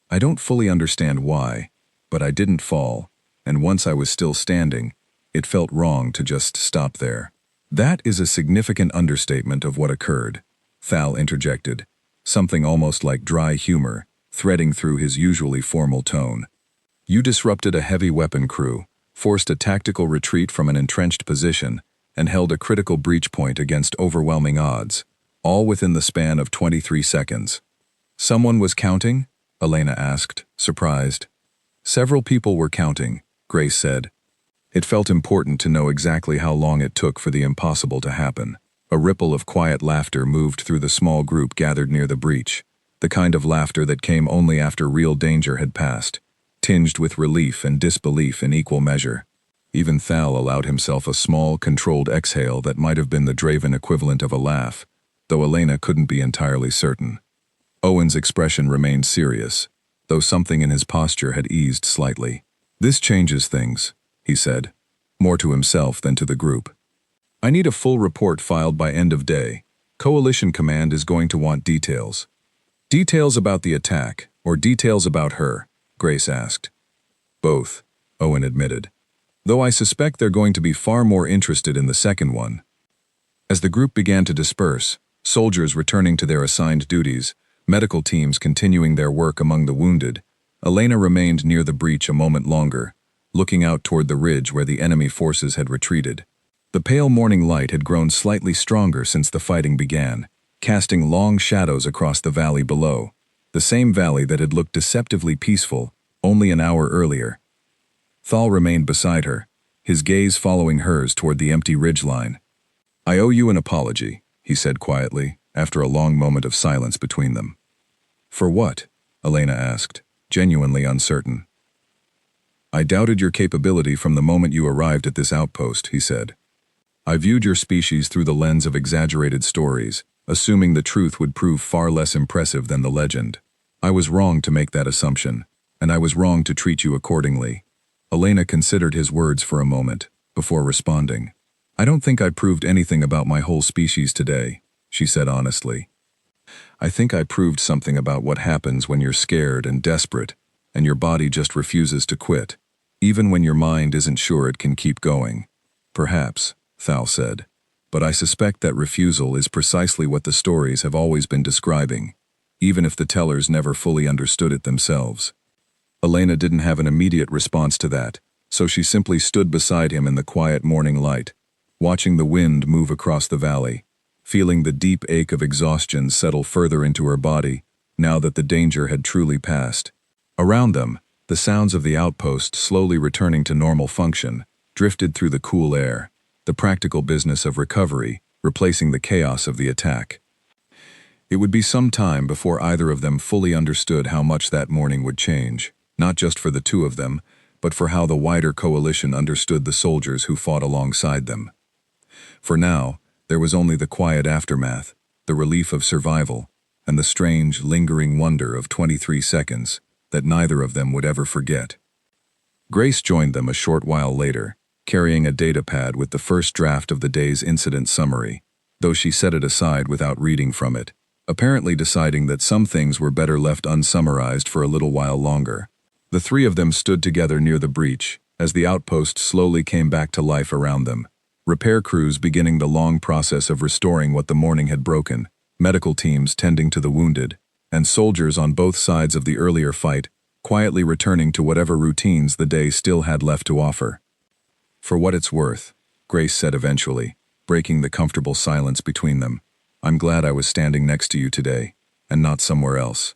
I don't fully understand why, but I didn't fall, and once I was still standing, it felt wrong to just stop there." "That is a significant understatement of what occurred," Thal interjected, something almost like dry humor threading through his usually formal tone. "You disrupted a heavy weapon crew, forced a tactical retreat from an entrenched position, and held a critical breach point against overwhelming odds, all within the span of 23 seconds. "Someone was counting?" Elena asked, surprised. "Several people were counting," Grace said. It felt important to know exactly how long it took for the impossible to happen. A ripple of quiet laughter moved through the small group gathered near the breach, the kind of laughter that came only after real danger had passed, tinged with relief and disbelief in equal measure. Even Thal allowed himself a small, controlled exhale that might have been the Draven equivalent of a laugh, though Elena couldn't be entirely certain. Owen's expression remained serious, though something in his posture had eased slightly. "This changes things," he said, more to himself than to the group. "I need a full report filed by end of day. Coalition Command is going to want details." "Details about the attack, or details about her?" Grace asked. "Both," Owen admitted, "though I suspect they're going to be far more interested in the second one." As the group began to disperse, soldiers returning to their assigned duties, medical teams continuing their work among the wounded, Elena remained near the breach a moment longer, looking out toward the ridge where the enemy forces had retreated. The pale morning light had grown slightly stronger since the fighting began, casting long shadows across the valley below, the same valley that had looked deceptively peaceful only an hour earlier. Thal remained beside her, his gaze following hers toward the empty ridgeline. "I owe you an apology," he said quietly, after a long moment of silence between them. "For what?" Elena asked, genuinely uncertain. "I doubted your capability from the moment you arrived at this outpost," he said. "I viewed your species through the lens of exaggerated stories, assuming the truth would prove far less impressive than the legend. I was wrong to make that assumption, and I was wrong to treat you accordingly." Elena considered his words for a moment, before responding. "I don't think I proved anything about my whole species today," she said honestly. "I think I proved something about what happens when you're scared and desperate, and your body just refuses to quit, even when your mind isn't sure it can keep going." "Perhaps," Thal said, "but I suspect that refusal is precisely what the stories have always been describing, even if the tellers never fully understood it themselves." Elena didn't have an immediate response to that, so she simply stood beside him in the quiet morning light, watching the wind move across the valley, feeling the deep ache of exhaustion settle further into her body now that the danger had truly passed. Around them, the sounds of the outpost slowly returning to normal function drifted through the cool air, the practical business of recovery replacing the chaos of the attack. It would be some time before either of them fully understood how much that morning would change, not just for the two of them, but for how the wider coalition understood the soldiers who fought alongside them. For now, there was only the quiet aftermath, the relief of survival, and the strange, lingering wonder of 23 seconds that neither of them would ever forget. Grace joined them a short while later, carrying a datapad with the first draft of the day's incident summary, though she set it aside without reading from it, apparently deciding that some things were better left unsummarized for a little while longer. The three of them stood together near the breach, as the outpost slowly came back to life around them, repair crews beginning the long process of restoring what the morning had broken, medical teams tending to the wounded, and soldiers on both sides of the earlier fight quietly returning to whatever routines the day still had left to offer. "For what it's worth," Grace said eventually, breaking the comfortable silence between them, "I'm glad I was standing next to you today, and not somewhere else."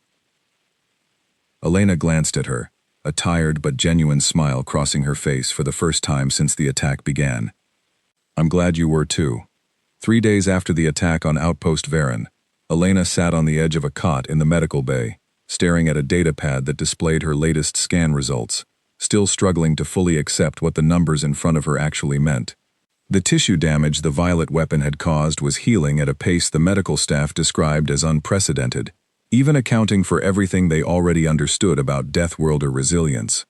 Elena glanced at her, a tired but genuine smile crossing her face for the first time since the attack began. "I'm glad you were too." 3 days after the attack on Outpost Varen, Elena sat on the edge of a cot in the medical bay, staring at a datapad that displayed her latest scan results, still struggling to fully accept what the numbers in front of her actually meant. The tissue damage the violet weapon had caused was healing at a pace the medical staff described as unprecedented, even accounting for everything they already understood about Deathworlder resilience.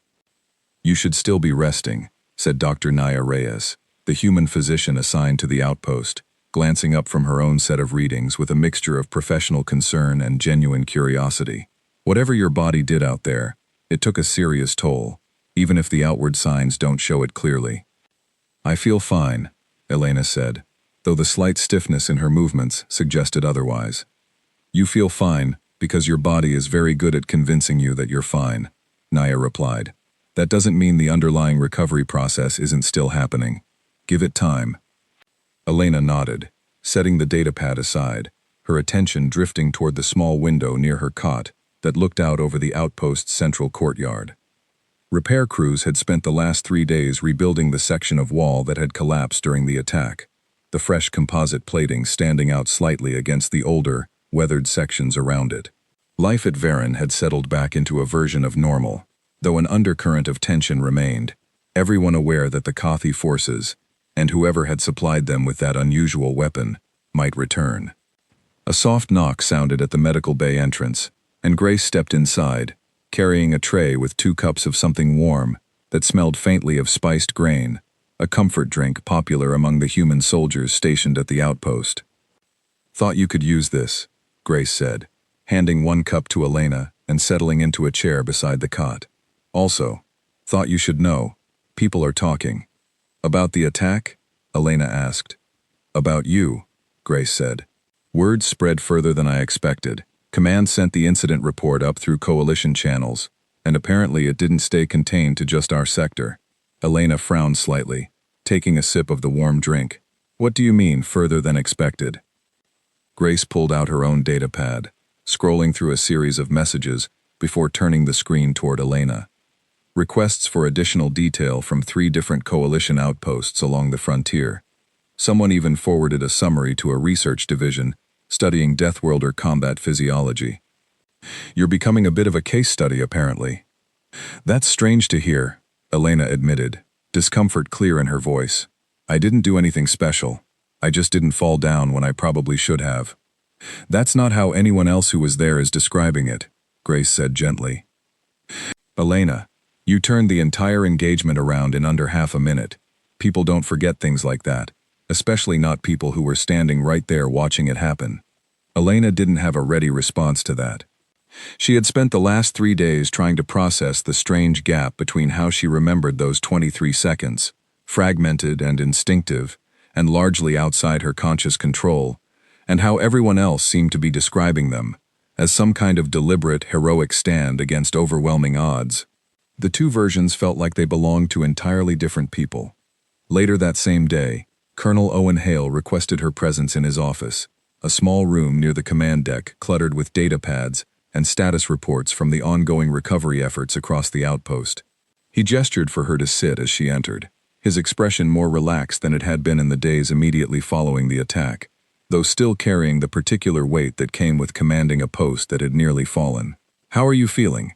"You should still be resting," said Dr. Naya Reyes, the human physician assigned to the outpost, glancing up from her own set of readings with a mixture of professional concern and genuine curiosity. "Whatever your body did out there, it took a serious toll, even if the outward signs don't show it clearly." "I feel fine," Elena said, though the slight stiffness in her movements suggested otherwise. "You feel fine because your body is very good at convincing you that you're fine," Naya replied. "That doesn't mean the underlying recovery process isn't still happening. Give it time." Elena nodded, setting the datapad aside, her attention drifting toward the small window near her cot that looked out over the outpost's central courtyard. Repair crews had spent the last 3 days rebuilding the section of wall that had collapsed during the attack, the fresh composite plating standing out slightly against the older, weathered sections around it. Life at Varen had settled back into a version of normal, though an undercurrent of tension remained, everyone aware that the Kothi forces, and whoever had supplied them with that unusual weapon, might return. A soft knock sounded at the medical bay entrance, and Grace stepped inside, carrying a tray with 2 cups of something warm that smelled faintly of spiced grain, a comfort drink popular among the human soldiers stationed at the outpost. "Thought you could use this," Grace said, handing 1 cup to Elena and settling into a chair beside the cot. "Also, thought you should know, people are talking." "About the attack?" Elena asked. "About you," Grace said. Word spread further than I expected. Command sent the incident report up through coalition channels, and apparently it didn't stay contained to just our sector. Elena frowned slightly, taking a sip of the warm drink. "What do you mean, further than expected?" Grace pulled out her own datapad, scrolling through a series of messages before turning the screen toward Elena. Requests for additional detail from 3 different coalition outposts along the frontier. Someone even forwarded a summary to a research division studying Deathworlder combat physiology. "You're becoming a bit of a case study, apparently." "That's strange to hear," Elena admitted, discomfort clear in her voice. "I didn't do anything special. I just didn't fall down when I probably should have." "That's not how anyone else who was there is describing it," Grace said gently. "Elena, you turned the entire engagement around in under half a minute. People don't forget things like that, especially not people who were standing right there watching it happen." Elena didn't have a ready response to that. She had spent the last 3 days trying to process the strange gap between how she remembered those 23 seconds, fragmented and instinctive, and largely outside her conscious control, and how everyone else seemed to be describing them, as some kind of deliberate, heroic stand against overwhelming odds. The 2 versions felt like they belonged to entirely different people. Later that same day, Colonel Owen Hale requested her presence in his office, a small room near the command deck cluttered with data pads and status reports from the ongoing recovery efforts across the outpost. He gestured for her to sit as she entered, his expression more relaxed than it had been in the days immediately following the attack, though still carrying the particular weight that came with commanding a post that had nearly fallen. "How are you feeling?"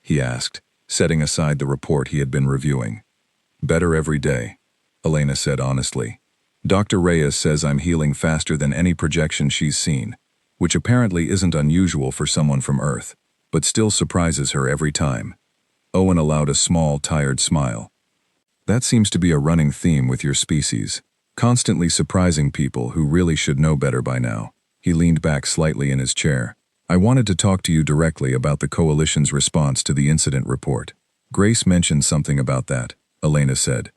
he asked, setting aside the report he had been reviewing. "Better every day," Elena said honestly. "Dr. Reyes says I'm healing faster than any projection she's seen, which apparently isn't unusual for someone from Earth, but still surprises her every time." Owen allowed a small, tired smile. "That seems to be a running theme with your species, constantly surprising people who really should know better by now." He leaned back slightly in his chair. "I wanted to talk to you directly about the Coalition's response to the incident report." "Grace mentioned something about that," Elena said.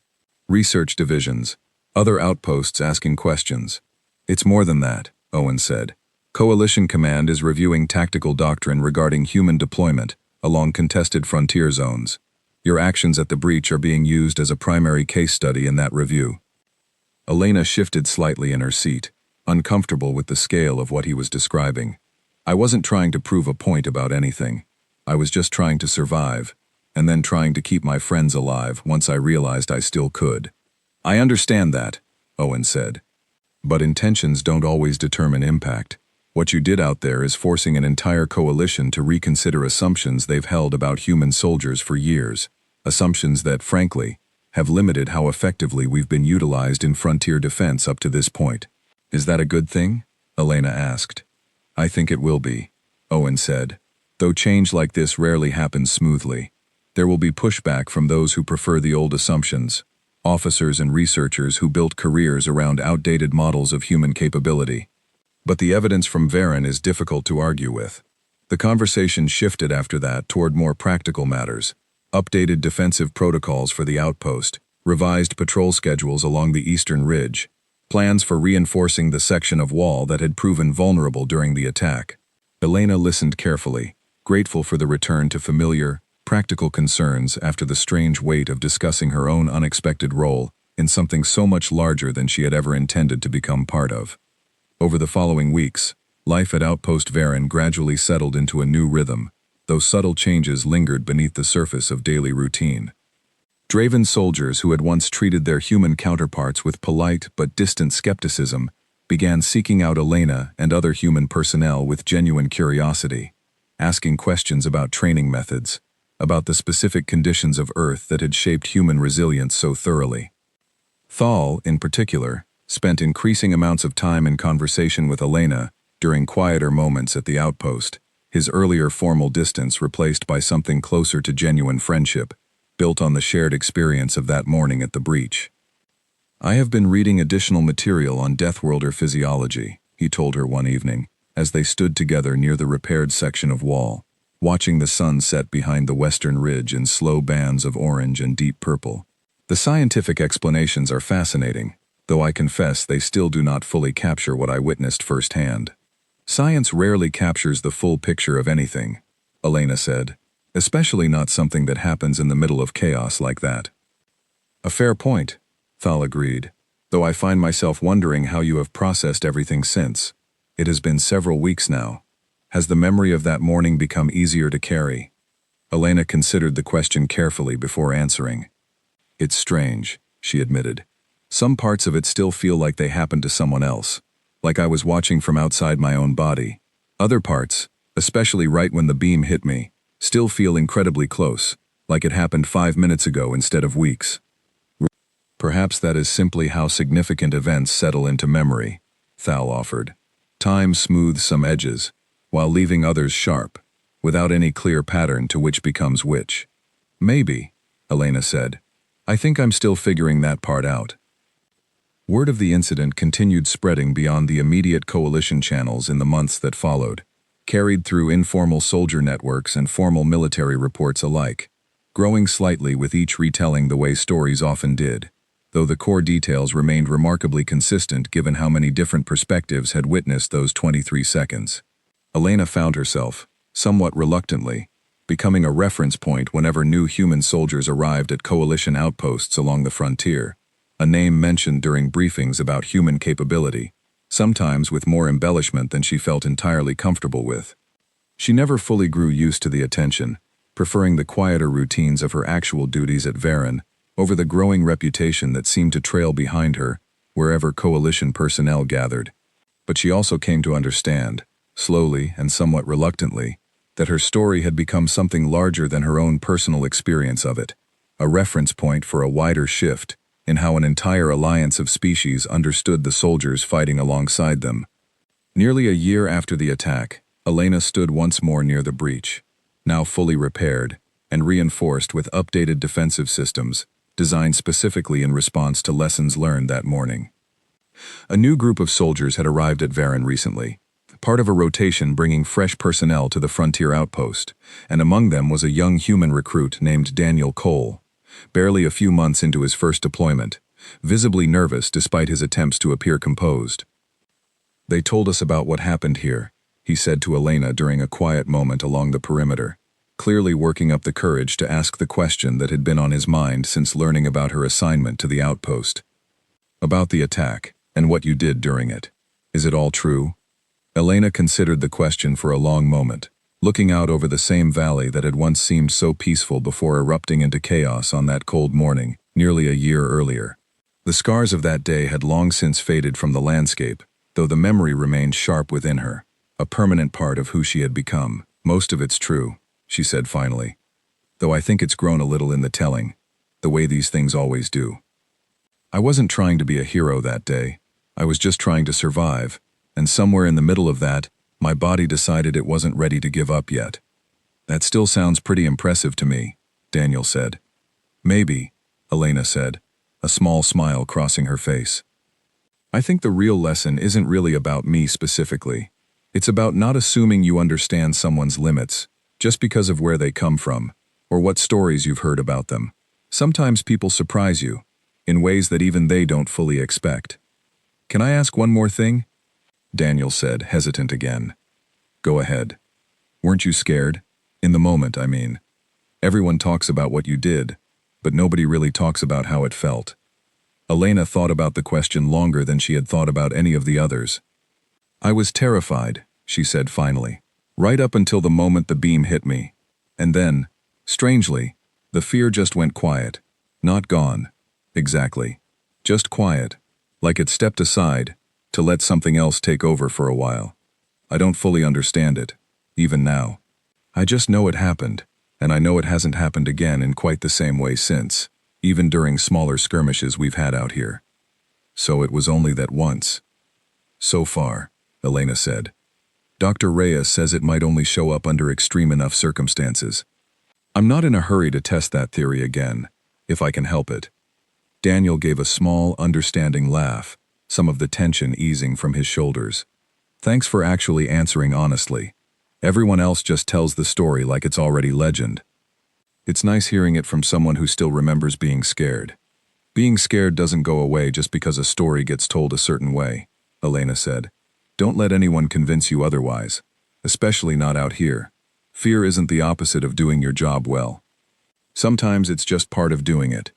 "Research divisions, other outposts asking questions." "It's more than that," Owen said. "Coalition Command is reviewing tactical doctrine regarding human deployment along contested frontier zones. Your actions at the breach are being used as a primary case study in that review." Elena shifted slightly in her seat, uncomfortable with the scale of what he was describing. "I wasn't trying to prove a point about anything. I was just trying to survive, and then trying to keep my friends alive once I realized I still could." "I understand that," Owen said. "But intentions don't always determine impact. What you did out there is forcing an entire coalition to reconsider assumptions they've held about human soldiers for years, assumptions that, frankly, have limited how effectively we've been utilized in frontier defense up to this point." "Is that a good thing?" Elena asked. "I think it will be," Owen said. "Though change like this rarely happens smoothly. There will be pushback from those who prefer the old assumptions, officers and researchers who built careers around outdated models of human capability. But the evidence from Varen is difficult to argue with." The conversation shifted after that toward more practical matters: updated defensive protocols for the outpost, revised patrol schedules along the eastern ridge, plans for reinforcing the section of wall that had proven vulnerable during the attack. Elena listened carefully, grateful for the return to familiar, practical concerns after the strange weight of discussing her own unexpected role in something so much larger than she had ever intended to become part of. Over the following weeks, life at Outpost Varen gradually settled into a new rhythm, though subtle changes lingered beneath the surface of daily routine. Draven soldiers who had once treated their human counterparts with polite but distant skepticism began seeking out Elena and other human personnel with genuine curiosity, asking questions about training methods, about the specific conditions of Earth that had shaped human resilience so thoroughly. Thal, in particular, spent increasing amounts of time in conversation with Elena during quieter moments at the outpost, his earlier formal distance replaced by something closer to genuine friendship, built on the shared experience of that morning at the breach. "I have been reading additional material on Deathworlder physiology," he told her one evening, as they stood together near the repaired section of wall, watching the sun set behind the western ridge in slow bands of orange and deep purple. "The scientific explanations are fascinating, though I confess they still do not fully capture what I witnessed firsthand." "Science rarely captures the full picture of anything," Elena said, "especially not something that happens in the middle of chaos like that." "A fair point," Thal agreed, "though I find myself wondering how you have processed everything since. It has been several weeks now. Has the memory of that morning become easier to carry?" Elena considered the question carefully before answering. "It's strange," she admitted. "Some parts of it still feel like they happened to someone else, like I was watching from outside my own body. Other parts, especially right when the beam hit me, still feel incredibly close, like it happened 5 minutes ago instead of weeks." "Perhaps that is simply how significant events settle into memory," Thal offered. "Time smooths some edges, while leaving others sharp, without any clear pattern to which becomes which." "Maybe," Elena said. "I think I'm still figuring that part out." Word of the incident continued spreading beyond the immediate coalition channels in the months that followed, carried through informal soldier networks and formal military reports alike, growing slightly with each retelling the way stories often did, though the core details remained remarkably consistent given how many different perspectives had witnessed those 23 seconds. Elena found herself, somewhat reluctantly, becoming a reference point whenever new human soldiers arrived at coalition outposts along the frontier, a name mentioned during briefings about human capability, sometimes with more embellishment than she felt entirely comfortable with. She never fully grew used to the attention, preferring the quieter routines of her actual duties at Varen over the growing reputation that seemed to trail behind her wherever coalition personnel gathered. But she also came to understand, slowly and somewhat reluctantly, that her story had become something larger than her own personal experience of it, a reference point for a wider shift in how an entire alliance of species understood the soldiers fighting alongside them. Nearly a year after the attack, Elena stood once more near the breach, now fully repaired and reinforced with updated defensive systems designed specifically in response to lessons learned that morning. A new group of soldiers had arrived at Varen recently, part of a rotation bringing fresh personnel to the frontier outpost, and among them was a young human recruit named Daniel Cole, barely a few months into his first deployment, visibly nervous despite his attempts to appear composed. "They told us about what happened here," he said to Elena during a quiet moment along the perimeter, clearly working up the courage to ask the question that had been on his mind since learning about her assignment to the outpost. "About the attack, and what you did during it. Is it all true?" Elena considered the question for a long moment, looking out over the same valley that had once seemed so peaceful before erupting into chaos on that cold morning, nearly a year earlier. The scars of that day had long since faded from the landscape, though the memory remained sharp within her, a permanent part of who she had become. "Most of it's true," she said finally, "though I think it's grown a little in the telling, the way these things always do. I wasn't trying to be a hero that day. I was just trying to survive, and somewhere in the middle of that, my body decided it wasn't ready to give up yet." "That still sounds pretty impressive to me," Daniel said. "Maybe," Elena said, a small smile crossing her face. "I think the real lesson isn't really about me specifically. It's about not assuming you understand someone's limits, just because of where they come from, or what stories you've heard about them. Sometimes people surprise you, in ways that even they don't fully expect." "Can I ask one more thing?" Daniel said, hesitant again. "Go ahead. Weren't you scared? In the moment, I mean. Everyone talks about what you did, but nobody really talks about how it felt." Elena thought about the question longer than she had thought about any of the others. "I was terrified," she said finally, "right up until the moment the beam hit me. And then, strangely, the fear just went quiet. Not gone. Exactly. Just quiet, like it stepped aside to let something else take over for a while. I don't fully understand it, even now. I just know it happened, and I know it hasn't happened again in quite the same way since, even during smaller skirmishes we've had out here. So it was only that once." "So far," Elena said. Dr. Reyes says it might only show up under extreme enough circumstances. I'm not in a hurry to test that theory again, if I can help it. Daniel gave a small, understanding laugh, some of the tension easing from his shoulders. Thanks for actually answering honestly. Everyone else just tells the story like it's already legend. It's nice hearing it from someone who still remembers being scared. Being scared doesn't go away just because a story gets told a certain way, Elena said. Don't let anyone convince you otherwise, especially not out here. Fear isn't the opposite of doing your job well. Sometimes it's just part of doing it.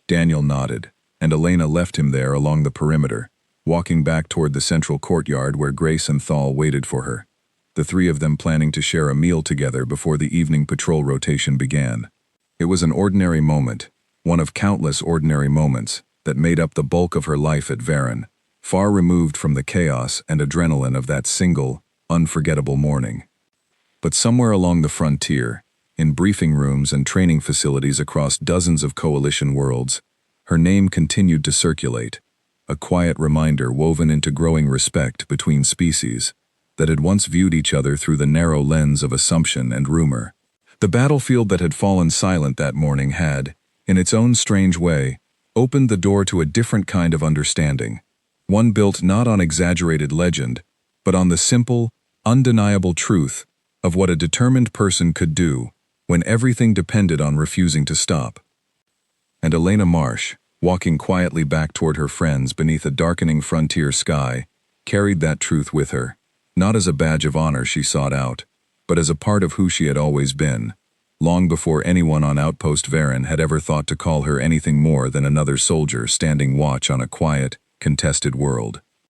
Daniel nodded, and Elena left him there along the perimeter, walking back toward the central courtyard where Grace and Thal waited for her, the three of them planning to share a meal together before the evening patrol rotation began. It was an ordinary moment, one of countless ordinary moments that made up the bulk of her life at Varen, far removed from the chaos and adrenaline of that single, unforgettable morning. But somewhere along the frontier, in briefing rooms and training facilities across dozens of coalition worlds, her name continued to circulate, a quiet reminder woven into growing respect between species that had once viewed each other through the narrow lens of assumption and rumor. The battlefield that had fallen silent that morning had, in its own strange way, opened the door to a different kind of understanding, one built not on exaggerated legend, but on the simple, undeniable truth of what a determined person could do when everything depended on refusing to stop. And Elena Marsh, walking quietly back toward her friends beneath a darkening frontier sky, carried that truth with her, not as a badge of honor she sought out, but as a part of who she had always been, long before anyone on Outpost Varen had ever thought to call her anything more than another soldier standing watch on a quiet, contested world.